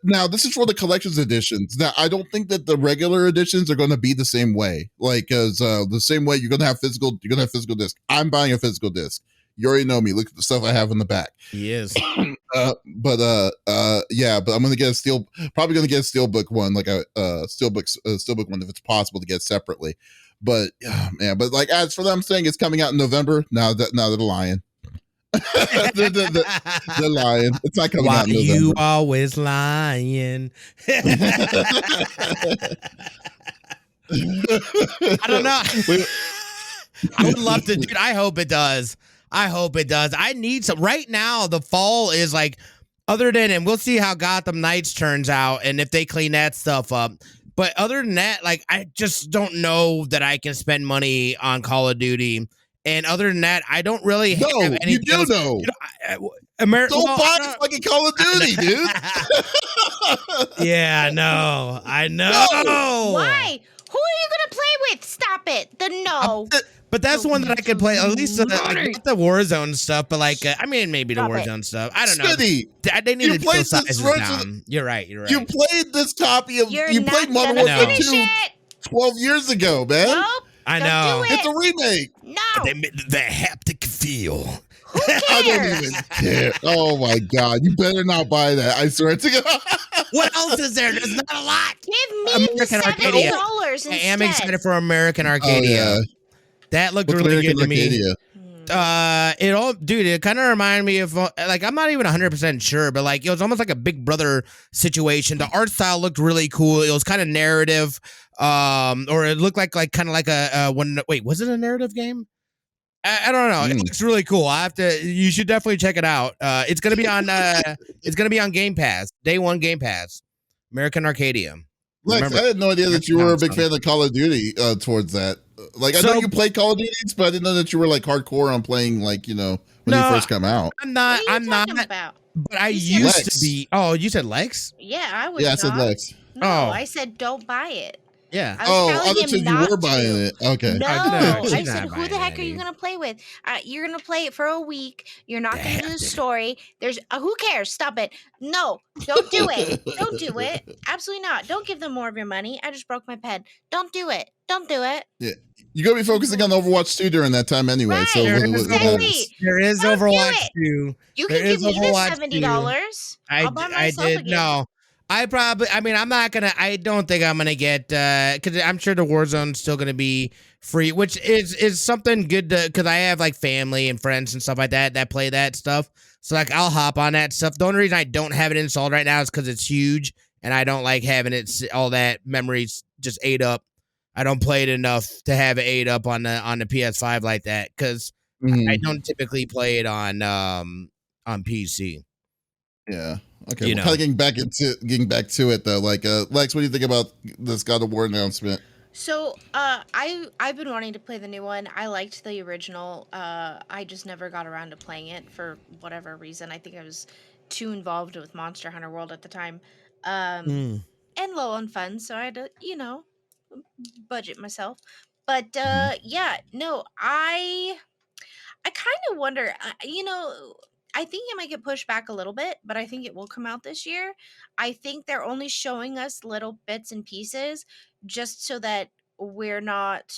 now this is for the collector's editions. Now I don't think that the regular editions are going to be the same way. Like, as the same way you're going to have physical disc. I'm buying a physical disc. You already know me. Look at the stuff I have in the back. He is. But I'm gonna get probably gonna get a steelbook one, like a steelbook one if it's possible to get separately. But man, but like, as for them saying it's coming out in November, now they're lying. they're lying. It's not coming out in November. You always lying. I don't know. I would love to, dude. I hope it does. I need some right now. The fall is like, other than, and we'll see how Gotham Knights turns out and if they clean that stuff up. But other than that, like, I just don't know that I can spend money on Call of Duty. And other than that, I don't really have any. You do know. Don't buy fucking Call of Duty, dude. Yeah, no, I know. No. Why? Who are you gonna play with? Stop it. No. But that's the one that I could play. At least like, not the Warzone stuff, but like, I mean, maybe the Warzone stuff. I don't know. Smitty, they need to put sizes down. You're right. You played this copy of. You played Modern Warfare 2 12 years ago, man. Nope, I know. Don't do it. It's a remake. No. The haptic feel. Who cares? I don't even care. Oh my God. You better not buy that. I swear to God. What else is there? There's not a lot. Give me American $7 instead. I am excited for American Arcadia. Oh, yeah. That looked really good to me. Arcadia? It kind of reminded me of, like, I'm not even 100% sure, but like, it was almost like a Big Brother situation. The art style looked really cool. It was kind of narrative, or it looked like kind of like was it a narrative game? I don't know. It looks really cool. You should definitely check it out. It's gonna be on Game Pass, day one Game Pass, American Arcadia. Lex, I had no idea that you were a big fan of Call of Duty towards that. Like, I know you played Call of Duty, but I didn't know that you were like hardcore on playing, like, when you first come out. I'm not. But I used to be. Oh, you said Lex? Yeah, I was. Yeah, I said Lex. No, I said don't buy it. Yeah. I was telling I him said you not were buying to. it. Okay. No, I she's said, not who the buying heck that, are you dude. gonna play with? You're gonna play it for a week. You're not gonna do the Damn. story. There's who cares? Stop it. No, don't do it. Don't do it. Absolutely not. Don't give them more of your money. I just broke my pen. Don't do it. Don't do it. Yeah. You're going to be focusing on Overwatch 2 during that time anyway. Right. So Exactly. There is Don't do Overwatch it. 2. You There can give is me the Overwatch 2. $70. I'll buy myself a game. No. I don't think I'm gonna get because I'm sure the Warzone's still gonna be free, which is something good to, because I have like family and friends and stuff like that play that stuff. So like I'll hop on that stuff. The only reason I don't have it installed right now is because it's huge and I don't like having it all that memories just ate up. I don't play it enough to have it ate up on the PS5 like that because I don't typically play it on PC. Yeah. Okay. Well, kind of getting back to it though. Like, Lex, what do you think about this God of War announcement? So, I've been wanting to play the new one. I liked the original. I just never got around to playing it for whatever reason. I think I was too involved with Monster Hunter World at the time, and low on funds, so I had to, budget myself. But yeah, no, I kind of wonder, I think it might get pushed back a little bit, but I think it will come out this year. I think they're only showing us little bits and pieces just so that we're not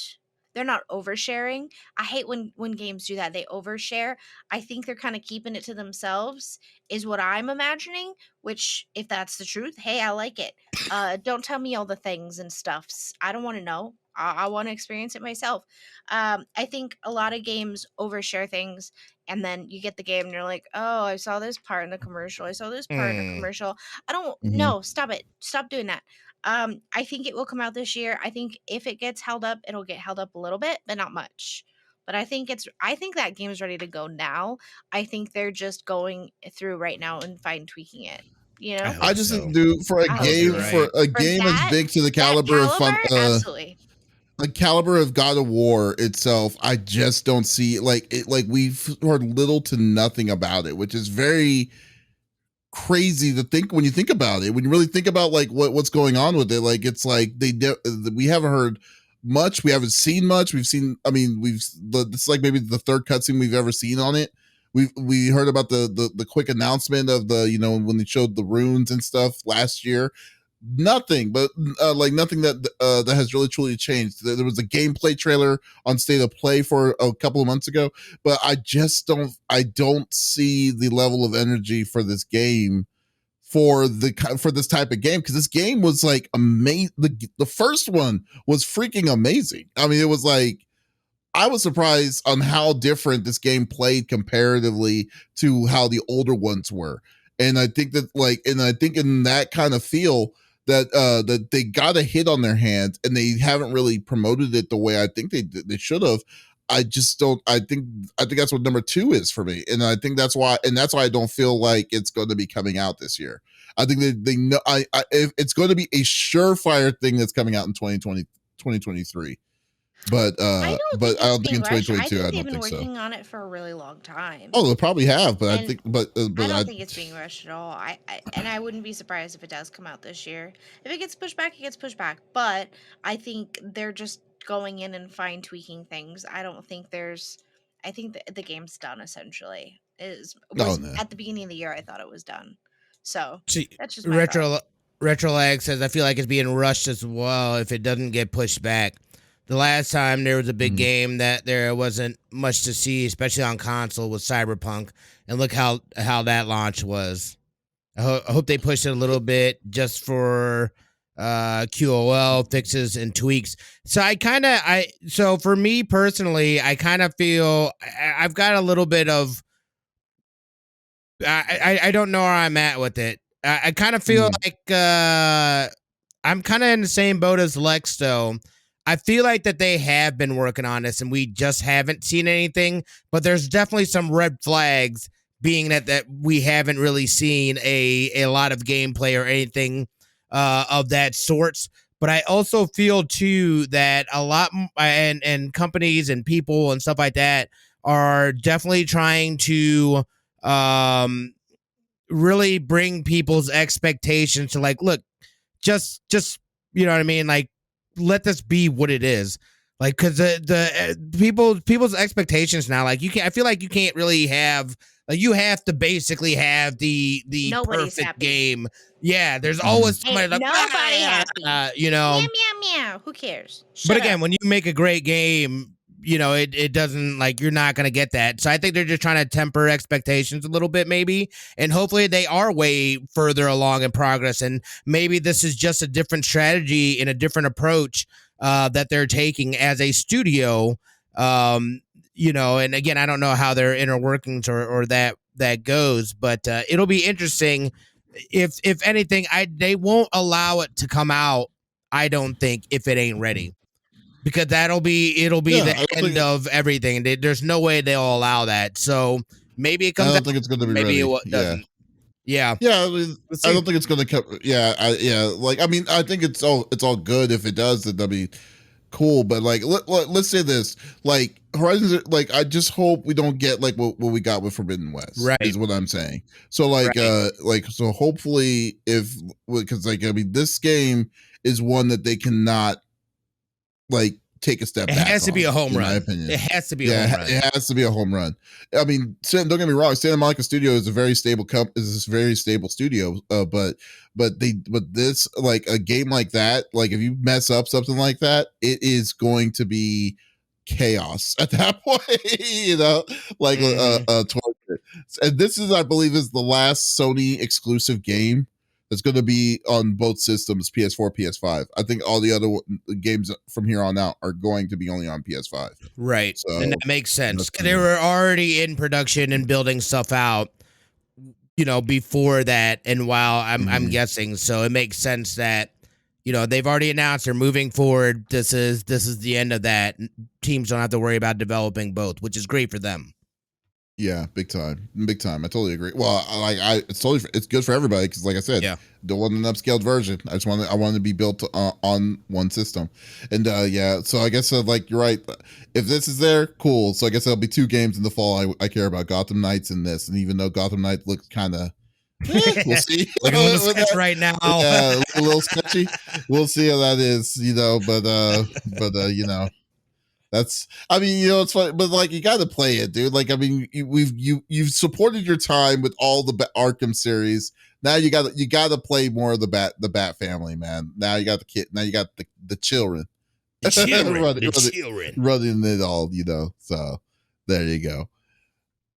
they're not oversharing. I hate when games do that. They overshare. I think they're kind of keeping it to themselves is what I'm imagining, which if that's the truth, hey, I like it. Don't tell me all the things and stuffs. I don't want to know. I want to experience it myself. I think a lot of games overshare things, and then you get the game and you're like, oh, I saw this part in the commercial. I saw this part in the commercial. I don't no, stop it. Stop doing that. I think it will come out this year. I think if it gets held up, it'll get held up a little bit, but not much. But I think that game's ready to go now. I think they're just going through right now and fine tweaking it. I just think, dude, for a game as big to the caliber of absolutely. The caliber of God of War itself, I just don't see like we've heard little to nothing about it, which is very crazy to think when you think about it. When you really think about like what's going on with it, like it's like we haven't heard much, we haven't seen much. This is like maybe the third cutscene we've ever seen on it. We heard about the quick announcement of the when they showed the runes and stuff last year. Nothing nothing that has really truly changed. There was a gameplay trailer on State of Play for a couple of months ago, but I don't see the level of energy for this game for this type of game, because this game was like amazing. The first one was freaking amazing. I mean, it was like I was surprised on how different this game played comparatively to how the older ones were. And I think in that kind of feel that they got a hit on their hands and they haven't really promoted it the way I think they should have. I just don't. I think that's what number 2 is for me, and I think that's why I don't feel like it's going to be coming out this year. I think they know. If it's going to be a surefire thing that's coming out in 2023. But I don't think in 2022. I think they've been working on it for a really long time. Oh, they probably have, but I don't think it's being rushed at all. I wouldn't be surprised if it does come out this year. If it gets pushed back, it gets pushed back. But I think they're just going in and fine tweaking things. I don't think I think the game's done essentially. At the beginning of the year, I thought it was done. So that's just my thought. Retrolag says I feel like it's being rushed as well if it doesn't get pushed back. The last time there was a big game that there wasn't much to see, especially on console, was Cyberpunk, and look how that launch was. I hope they push it a little bit just for QOL fixes and tweaks. So for me personally, I kind of feel I've got a little bit of I don't know where I'm at with it. I kind of feel like I'm kind of in the same boat as Lex though. I feel like that they have been working on this and we just haven't seen anything, but there's definitely some red flags being that we haven't really seen a lot of gameplay or anything of that sorts. But I also feel too that a lot and companies and people and stuff like that are definitely trying to really bring people's expectations to like, look, just you know what I mean? Like, let this be what it is. Like, because the people's expectations now, like I feel like you can't really have, like, you have to basically have the Nobody's perfect happy. game. Yeah, there's always somebody like nobody happy. you know. Meow meow meow. Who cares? But again, when you make a great game, it doesn't, like, you're not gonna get that. So I think they're just trying to temper expectations a little bit, maybe, and hopefully they are way further along in progress, and maybe this is just a different strategy and a different approach that they're taking as a studio. And again, I don't know how their inner workings or that goes, but it'll be interesting. If anything, they won't allow it to come out, I don't think, if it ain't ready, because it'll be the end of everything. There's no way they'll allow that. So maybe it comes. I don't think it's going to be maybe ready. It doesn't. Yeah. I mean, I don't think it's going to come. Like, I mean, I think it's all good. If it does, then that'd be cool. But like, let's say this, like, Horizon, like, I just hope we don't get like what we got with Forbidden West. Right. Is what I'm saying. So like, so hopefully, because like, I mean, this game is one that they cannot, like, take a step back. It has to be a home run. In my opinion. It has to be a home run. It has to be a home run. I mean, don't get me wrong, Santa Monica Studio is a very stable studio. But this, like, a game like that, like, if you mess up something like that, it is going to be chaos at that point, like and this is, I believe, is the last Sony exclusive game that's going to be on both systems, PS4, PS5. I think all the other games from here on out are going to be only on PS5. Right. So, and that makes sense. They were already in production and building stuff out, before that. And while I'm guessing, so it makes sense that, they've already announced they're moving forward. This is the end of that. Teams don't have to worry about developing both, which is great for them. Yeah, big time. I totally agree. Well, it's good for everybody because, like I said, don't want an upscaled version. I wanted to be built on one system, and so I guess like, you're right. If this is there, cool. So I guess there'll be 2 games in the fall I care about: Gotham Knights and this. And even though Gotham Knights looks kind of, we'll see. Like a little sketch right now. Yeah, a little sketchy. We'll see how that is. That's, I mean, it's funny, but like, you got to play it, dude. Like, I mean, you've supported your time with all the Arkham series. Now you got to play more of the Bat family, man. Now you got the kid. Now you got the children. The children. running it all, So there you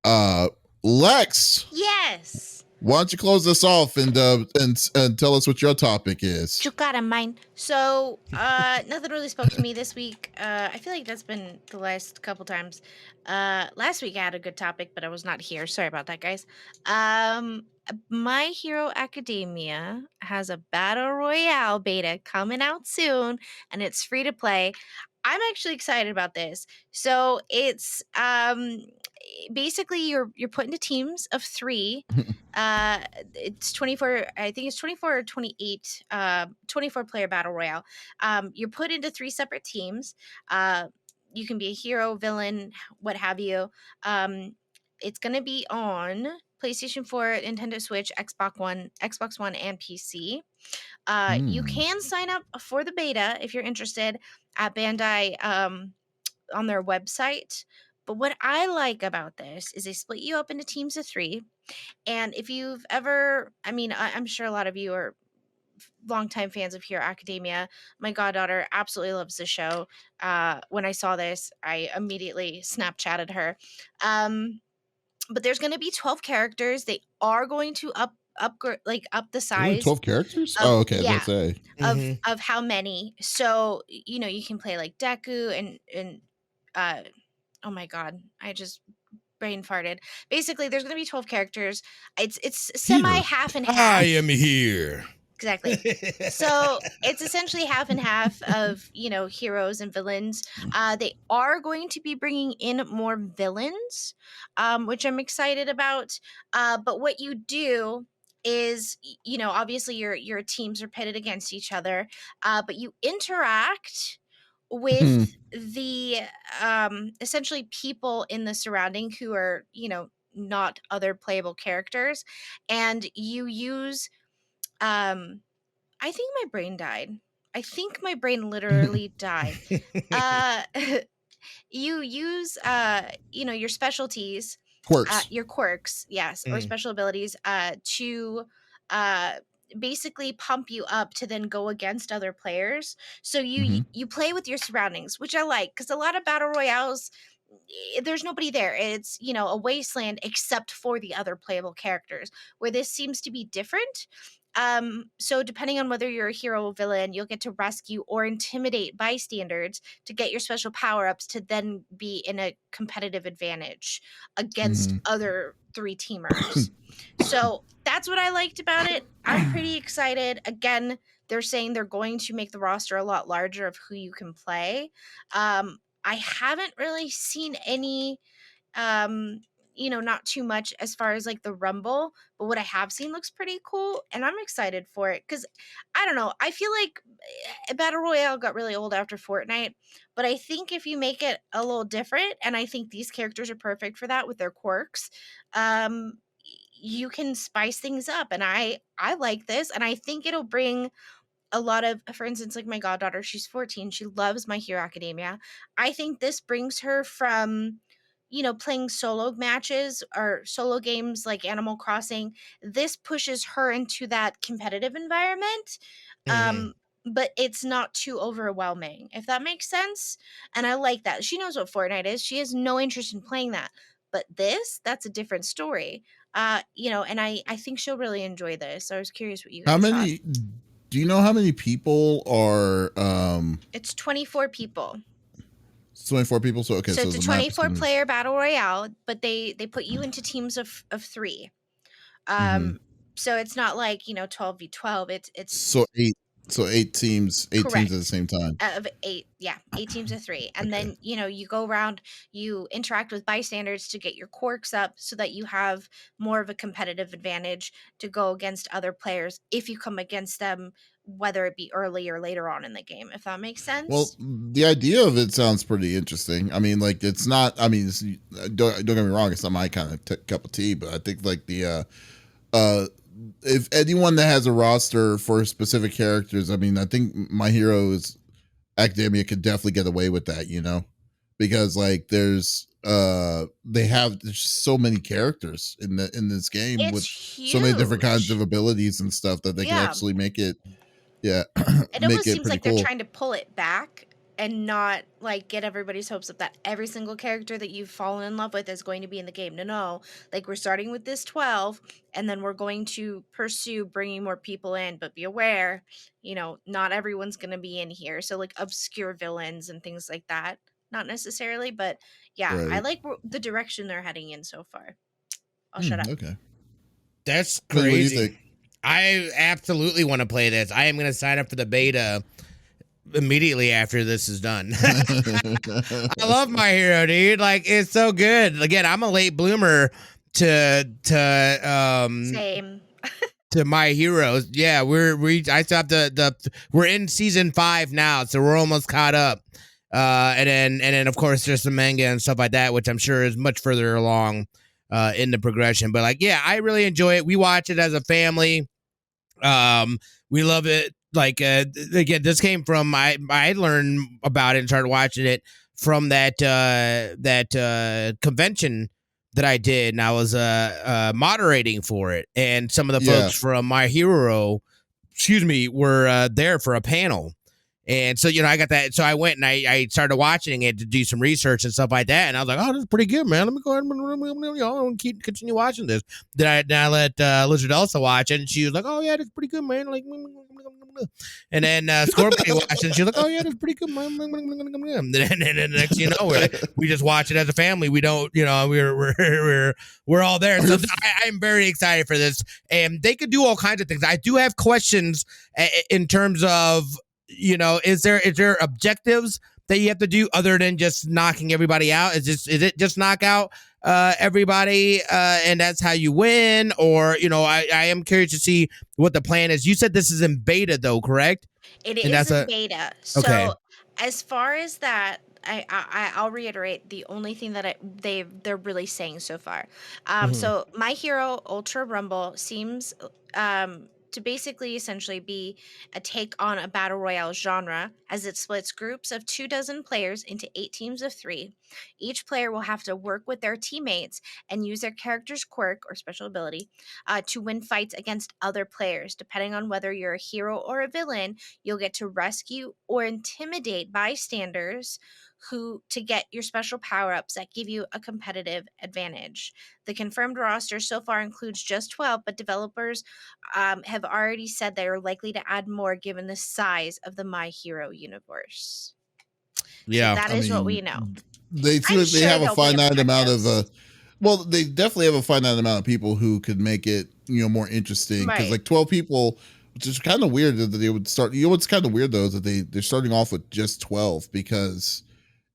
go. Lex. Yes. Why don't you close this off and tell us what your topic is? You got a mind. So, nothing really spoke to me this week. I feel like that's been the last couple times. Last week I had a good topic, but I was not here. Sorry about that, guys. My Hero Academia has a Battle Royale beta coming out soon, and it's free to play. I'm actually excited about this. So it's basically you're put into teams of 3. It's 24. I think it's 24 or 28. 24 player battle royale. You're put into 3 separate teams. You can be a hero, villain, what have you. It's gonna be on PlayStation 4, Nintendo Switch, Xbox One, and PC. You can sign up for the beta if you're interested at Bandai on their website. But what I like about this is they split you up into teams of 3. And if you've ever, I mean, I'm sure a lot of you are longtime fans of Hero Academia. My goddaughter absolutely loves the show. When I saw this, I immediately Snapchatted her. But there's going to be 12 characters. They are going to up the size. Really, 12 characters? Okay. Yeah, Let's say of how many. So you can play like Deku and oh my god, I just brain farted. Basically, there's going to be 12 characters. It's semi half and half. I am here. Exactly. So it's essentially half and half of, heroes and villains. They are going to be bringing in more villains, which I'm excited about. But what you do is, obviously your teams are pitted against each other, but you interact with the essentially people in the surrounding who are, not other playable characters, and you use I think my brain died. I think my brain literally died. You use your specialties, Quirks. your quirks, yes, or special abilities to uh basically pump you up to then go against other players. So you play with your surroundings, which I like, because a lot of battle royales, there's nobody there. It's, a wasteland except for the other playable characters, where this seems to be different. So depending on whether you're a hero or villain, you'll get to rescue or intimidate bystanders to get your special power-ups to then be in a competitive advantage against other 3 teamers. So that's what I liked about it. I'm pretty excited. Again, they're saying they're going to make the roster a lot larger of who you can play. I haven't really seen any not too much as far as like the rumble, but what I have seen looks pretty cool, and I'm excited for it, because I don't know, I feel like battle royale got really old after Fortnite, but I think if you make it a little different, and I think these characters are perfect for that with their quirks, you can spice things up, and I like this, and I think it'll bring a lot of, for instance, like my goddaughter, she's 14, she loves My Hero Academia. I think this brings her from playing solo matches or solo games like Animal Crossing. This pushes her into that competitive environment, but it's not too overwhelming, if that makes sense. And I like that she knows what Fortnite is. She has no interest in playing that, but that's a different story. And I think she'll really enjoy this. So I was curious what you guys thought. Do you know how many people are It's 24 people. 24 people. So okay, so so it's a 24 player battle royale, but they put you into teams of 3. So it's not like 12v12. It's so 8 teams, 8 correct. teams at the same time. Of 8, yeah, 8 teams of 3, and then you go around, you interact with bystanders to get your quirks up, so that you have more of a competitive advantage to go against other players if you come against them, whether it be early or later on in the game, if that makes sense. Well, the idea of it sounds pretty interesting. I mean, like, it's not, I mean, don't get me wrong, it's not my kind of cup of tea, but I think like the if anyone that has a roster for specific characters, I mean, I think My Hero's Academia could definitely get away with that, because like there's so many characters in this game, it's with huge. So many different kinds of abilities and stuff that they can actually make it. Yeah, it almost seems like they're trying to pull it back and not like get everybody's hopes up that every single character that you've fallen in love with is going to be in the game. No, like we're starting with this 12, and then we're going to pursue bringing more people in, but be aware, not everyone's going to be in here. So like obscure villains and things like that, not necessarily, but yeah, right. I like the direction they're heading in so far. I'll shut up. Okay, that's crazy. What do you think? I absolutely want to play this. I am going to sign up for the beta immediately after this is done. I love My Hero, dude. Like, it's so good. Again, I'm a late bloomer to same to My Heroes. Yeah, I stopped we're in season 5 now, so we're almost caught up. And then of course there's some manga and stuff like that, which I'm sure is much further along in the progression. But like, yeah, I really enjoy it. We watch it as a family. We love it. Like, again, this came from, I learned about it and started watching it from that convention that I did, and I was moderating for it, and some of the folks from My Hero, were there for a panel. And so, I got that. So I went and I started watching it to do some research and stuff like that. And I was like, oh, this is pretty good, man. Let me go ahead and continue watching this. Then I let Lizard Elsa watch it, and she was like, oh, yeah, that's pretty good, man. Like, and then Scorpion watched it, and she was like, oh, yeah, that's pretty good, man. And then next thing you know, we just watch it as a family. We don't, we're all there. So I'm very excited for this. And they could do all kinds of things. I do have questions in terms of, is there objectives that you have to do other than just knocking everybody out? Is it just knock out everybody and that's how you win? Or, I am curious to see what the plan is. You said this is in beta though, correct? It is in beta. So as far as that, I'll reiterate the only thing that they're really saying so far. So My Hero Ultra Rumble seems to basically essentially be a take on a battle royale genre, as it splits groups of 24 players into 8 teams of 3. Each player will have to work with their teammates and use their character's quirk or special ability to win fights against other players. Depending on whether you're a hero or a villain, you'll get to rescue or intimidate bystanders who to get your special power-ups that give you a competitive advantage. The confirmed roster so far includes just 12, but developers have already said they are likely to add more given the size of the My Hero universe. Yeah, so that is what we know. They have a finite amount of well, they definitely have a finite amount of people who could make it, more interesting, because like 12 people, which is kind of weird that they would start. What's kind of weird though is that they're starting off with just 12, because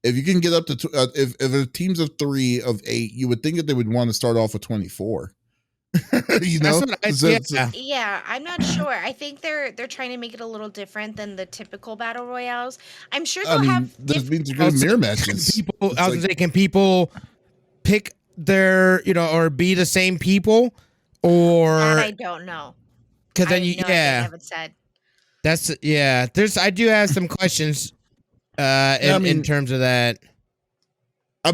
if you can get up to if a teams of 3 of 8, you would think that they would want to start off with 24. Yeah, I'm not sure. I think they're trying to make it a little different than the typical battle royales. I'm sure they'll have mirror matches. I was gonna say, can people pick their, or be the same people, or that I don't know. Because then they haven't said. I do have some questions. In terms of that.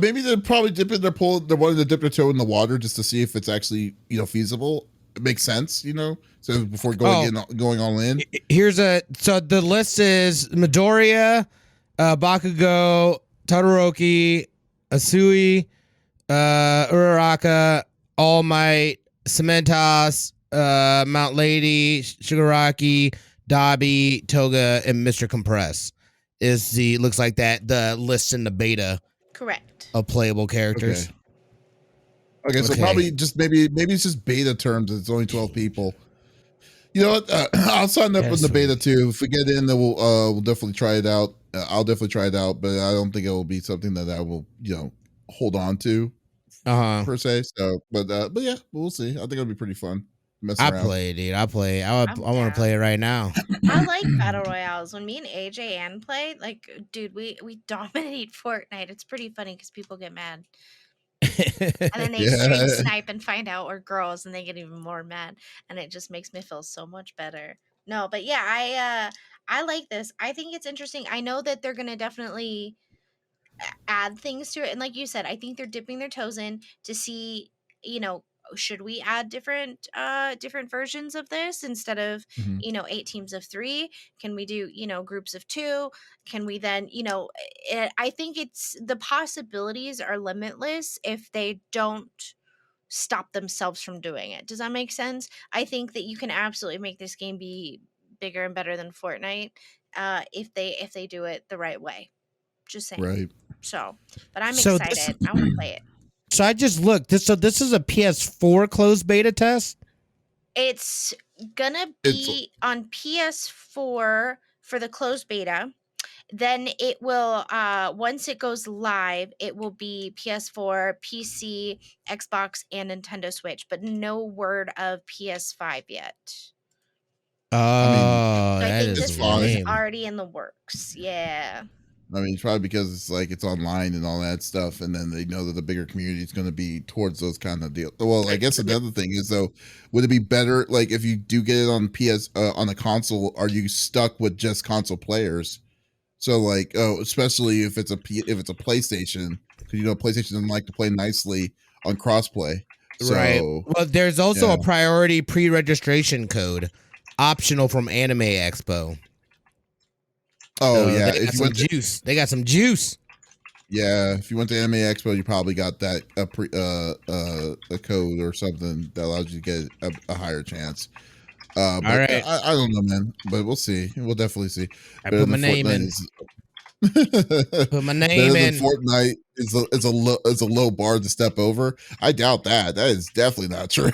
Maybe they're probably dipping they're wanting to dip their toe in the water just to see if it's actually, feasible. It makes sense, so before going all in. So the list is Midoriya, Bakugo, Todoroki, Asui, Uraraka, All Might, Cementos, Mount Lady, Shigaraki, Dabi, Toga, and Mr. Compress. Looks like that the list in the beta. Correct. Of playable characters. Okay, so probably just maybe it's just beta terms. It's only 12 people. You know what? I'll sign up in the beta too. If we get in, then we'll definitely try it out. I'll definitely try it out, but I don't think it will be something that I will hold on to per se. So, but yeah, we'll see. I think it'll be pretty fun. I play, dude. I play. I want to play it right now. I like battle royales. When me and AJ Ann play, like, dude, we dominate Fortnite. It's pretty funny because people get mad, and then they stream snipe and find out we're girls, and they get even more mad, and it just makes me feel so much better. No, but yeah, I like this. I think it's interesting. I know that they're gonna definitely add things to it, and like you said, I think they're dipping their toes in to see, should we add different versions of this instead of 8 teams of 3? Can we do groups of 2? Can we then I think it's the possibilities are limitless if they don't stop themselves from doing it. Does that make sense? I think that you can absolutely make this game be bigger and better than Fortnite if they do it the right way. Just saying. Right. So, but I'm excited. I want to play it. So I just looked. This is a PS4 closed beta test? It's gonna be on PS4 for the closed beta. Then it will, once it goes live, it will be PS4, PC, Xbox, and Nintendo Switch, but no word of PS5 yet. Oh, so I think this is already in the works. Yeah. It's probably because it's online and all that stuff, and then they know that the bigger community is going to be towards those kind of deals. Well, I guess another thing is though, would it be better if you do get it on on a console? Are you stuck with just console players? So especially if it's a PlayStation, because PlayStation doesn't like to play nicely on crossplay. So, right. Well, there's also a priority pre-registration code, optional from Anime Expo. Oh, yeah. They got some juice. Yeah, if you went to Anime Expo, you probably got that a code or something that allows you to get a higher chance. All right. I don't know, man, but we'll see. We'll definitely see. I put my name in. Put my name in. Fortnite is a low bar to step over. I doubt that. That is definitely not true.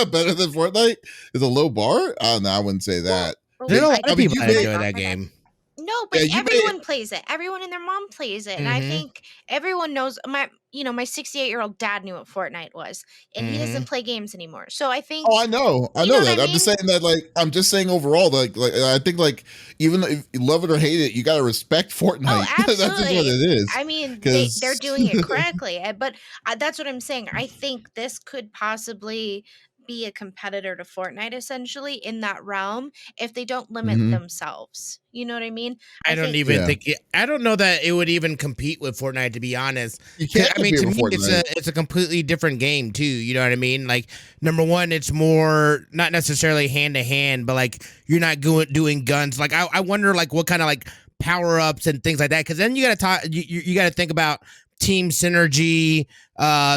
Better than Fortnite is a low bar. No, I wouldn't say that. There are a lot of people that enjoy that game. No, but everyone plays it. Everyone and their mom plays it. And I think everyone knows my 68-year-old dad knew what Fortnite was, and he doesn't play games anymore. So I think I know that. I'm just saying that I'm just saying overall I think even if you love it or hate it, you got to respect Fortnite. Oh, absolutely. That's just what it is. I mean, they're doing it correctly. But that's what I'm saying. I think this could possibly be a competitor to Fortnite essentially in that realm if they don't limit themselves. You know what I mean? I don't even think I don't know that it would even compete with Fortnite, to be honest. You can't I mean, to me, Fortnite. it's a completely different game too. You know what I mean? Like, number one, it's more not necessarily hand to hand, but like you're not doing guns. Like, I wonder like what kind of like power ups and things like that. Because then you got to talk. You got to think about team synergy,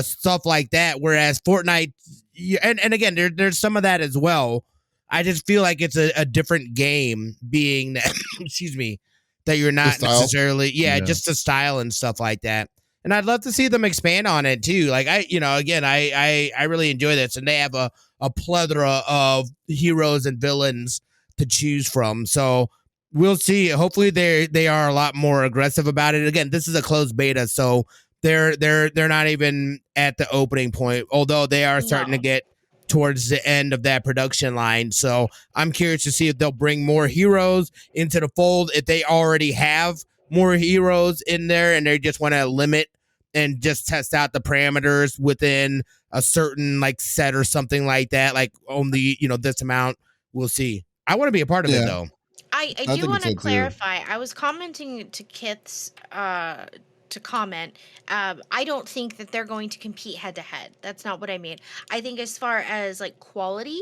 stuff like that. Whereas Fortnite, and again, there's some of that as well. I just feel like it's a different game, being that excuse me, that you're not necessarily just the style and stuff like that. And I'd love to see them expand on it too. Like I really enjoy this, and they have a plethora of heroes and villains to choose from. So we'll see. Hopefully they are a lot more aggressive about it. Again, this is a closed beta, so they're not even at the opening point, although they are starting to get towards the end of that production line. So I'm curious to see if they'll bring more heroes into the fold, if they already have more heroes in there and they just want to limit and just test out the parameters within a certain like set or something like that, like only, this amount. We'll see. I want to be a part of it though. I do want to clarify. I was commenting to Kith's to comment. I don't think that they're going to compete head to head. That's not what I mean. I think as far as like quality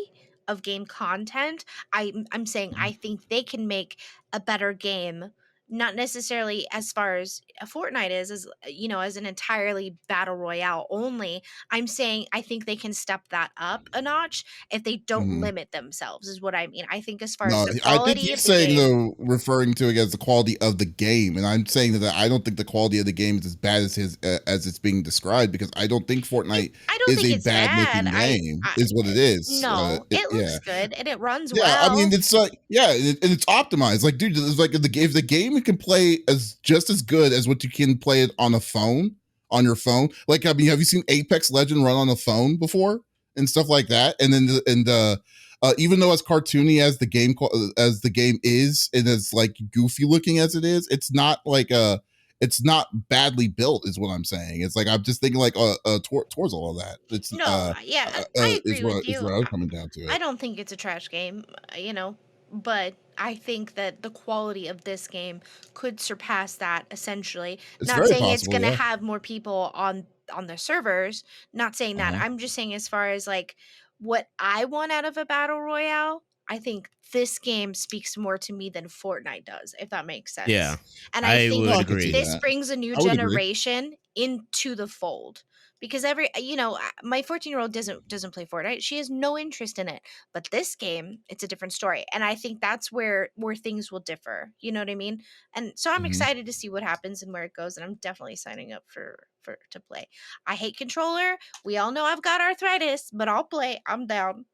of game content, I'm saying I think they can make a better game. Not necessarily as far as a Fortnite is, as as an entirely battle royale only. I'm saying I think they can step that up a notch if they don't limit themselves, is what I mean. I think as far as the quality I think he's saying though, referring to it as the quality of the game, and I'm saying that I don't think the quality of the game is as bad as as it's being described, because I don't think Fortnite is a bad looking game. Is what it is. No, it looks good and it runs well. Yeah, I mean it's like and it's optimized. Like, dude, it's like if the game can play just as good as what you can play it on a phone, on your phone. Like, I mean, have you seen Apex Legend run on a phone before and stuff like that? And then even though as cartoony as the game is, and as like goofy looking as it is, it's not like it's not badly built, is what I'm saying. It's like I'm just thinking like towards all of that. It's I agree with you. Is what I'm coming down to it. I don't think it's a trash game, but I think that the quality of this game could surpass that essentially. Not saying it's going to have more people on their servers, not saying that. I'm just saying as far as like what I want out of a battle royale, I think this game speaks more to me than Fortnite does, if that makes sense. Yeah. And I think this brings a new generation into the fold. Because my 14-year-old doesn't play Fortnite. She has no interest in it. But this game, it's a different story. And I think that's where things will differ. You know what I mean? And so I'm excited to see what happens and where it goes. And I'm definitely signing up to play. I hate controller. We all know I've got arthritis, but I'll play. I'm down.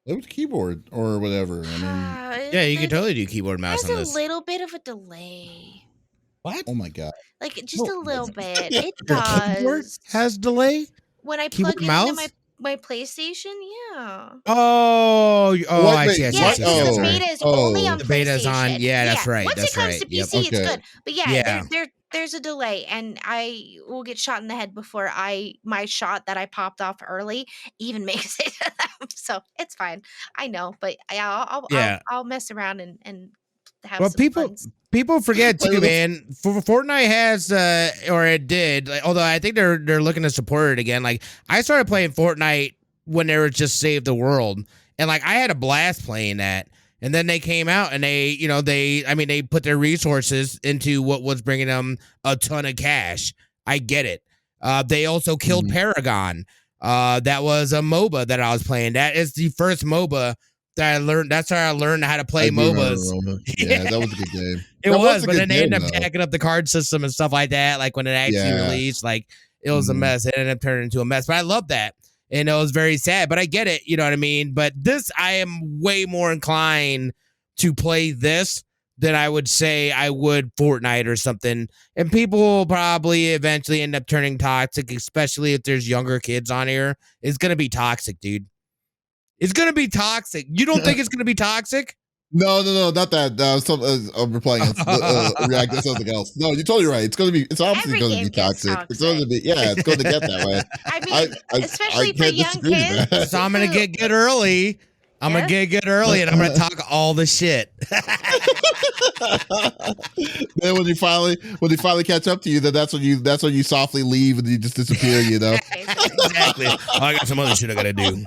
It was keyboard or whatever. I mean, yeah, you can totally do keyboard mouse on this. There's a little bit of a delay. What? Oh my god! Like just a little bit. It does. Keyboard has delay when I plug it into my PlayStation. Yeah. I see. Yes, the beta is only on PlayStation. The beta's on. Yeah, that's right. Once it comes to PC, it's good. But there's a delay, and I will get shot in the head before my shot that I popped off early even makes it to them. So it's fine. I know, but I'll mess around and have some fun. People forget too, man. Fortnite has, or it did. Like, although I think they're looking to support it again. Like, I started playing Fortnite when they were just Save the World, and like I had a blast playing that. And then they came out and they put their resources into what was bringing them a ton of cash. I get it. They also killed Paragon. That was a MOBA that I was playing. That is the first MOBA that I learned. That's how I learned how to play MOBAs. Yeah, that was a good game. It was, but then they ended up jacking up the card system and stuff like that. Like when it actually released, like it was a mess. It ended up turning into a mess. But I love that. And it was very sad, but I get it. You know what I mean? But this, I am way more inclined to play this than I would say I would Fortnite or something. And people will probably eventually end up turning toxic, especially if there's younger kids on here. It's going to be toxic, dude. It's going to be toxic. You don't think it's going to be toxic? No, not that. I'm replying. React to something else. No, you're totally right. It's obviously going to be toxic. It's going to be, it's going to get that way. I mean, especially for young kids. So I'm going to get good early. I'm gonna get good early, and I'm gonna talk all the shit. Then when you finally catch up to you, that's when you softly leave and you just disappear. You know. Exactly. Oh, I got some other shit I gotta do.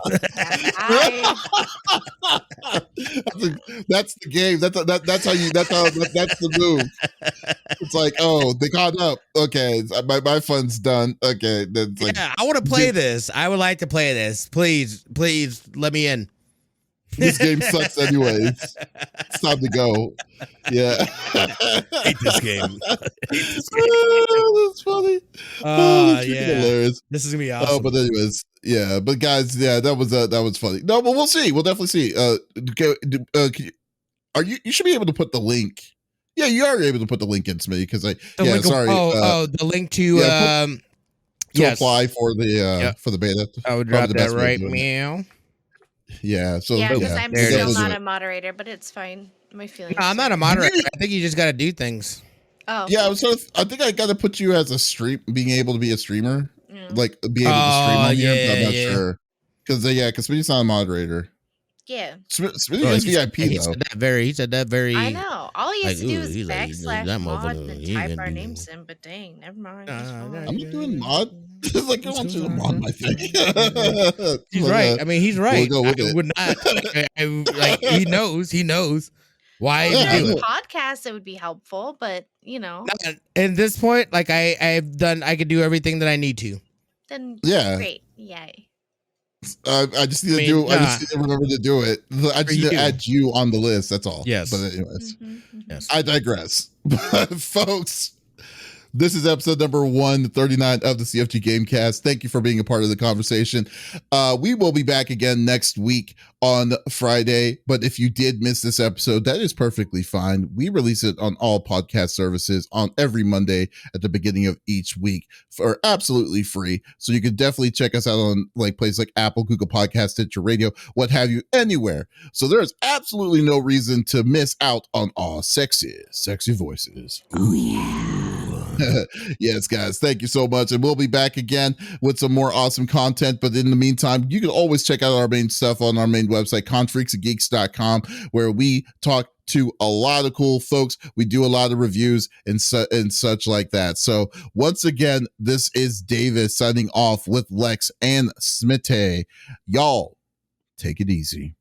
That's the game. That's the move. It's like, oh, they caught up. Okay, my fun's done. Okay, then it's like, yeah, I want to play this. I would like to play this. Please, let me in. This game sucks anyways. It's time to go. Yeah. Hate this game. Oh, that's funny. Yeah. Hilarious. This is gonna be awesome. Oh, but anyways, yeah. But guys, yeah, that was funny. No, but we'll see. We'll definitely see. You should be able to put the link. Yeah, you are able to put the link in, Smitty, because the link to apply for the beta. I would drop that right meow. Yeah, so because I'm still not a moderator, but it's fine. My feelings. No, I'm not a moderator. I think you just got to do things. Oh. Yeah, I think I got to put you as being able to be a streamer, like be able to stream on here. But I'm not sure because Smitty's not a moderator. Yeah. Smitty is VIP though. He said that very. I know. All he has to do is /mod and type our names in. But dang, never mind. I'm not doing mod. Like I want you to mod my thing. He's right. I mean, he's right. I would not. He knows why you do it. Podcast, it would be helpful, but At this point, like I could do everything that I need to. Then great, yay. I just need to I just need to remember to do it. I just need to add you on the list. That's all. Yes. But anyways, yes. I digress. But folks, this is episode number 139 of the CFG Game Cast. Thank you for being a part of the conversation. We will be back again next week on Friday. But if you did miss this episode, that is perfectly fine. We release it on all podcast services on every Monday at the beginning of each week for absolutely free. So you can definitely check us out on places like Apple, Google Podcasts, Stitcher Radio, what have you, anywhere. So there's absolutely no reason to miss out on our sexy voices. Oh yeah. Yes, guys, thank you so much. And we'll be back again with some more awesome content. But in the meantime, you can always check out our main stuff on our main website, confreaksandgeeks.com, where we talk to a lot of cool folks. We do a lot of reviews and such like that. So once again, this is Davis signing off with Lex and Smitty. Y'all, take it easy.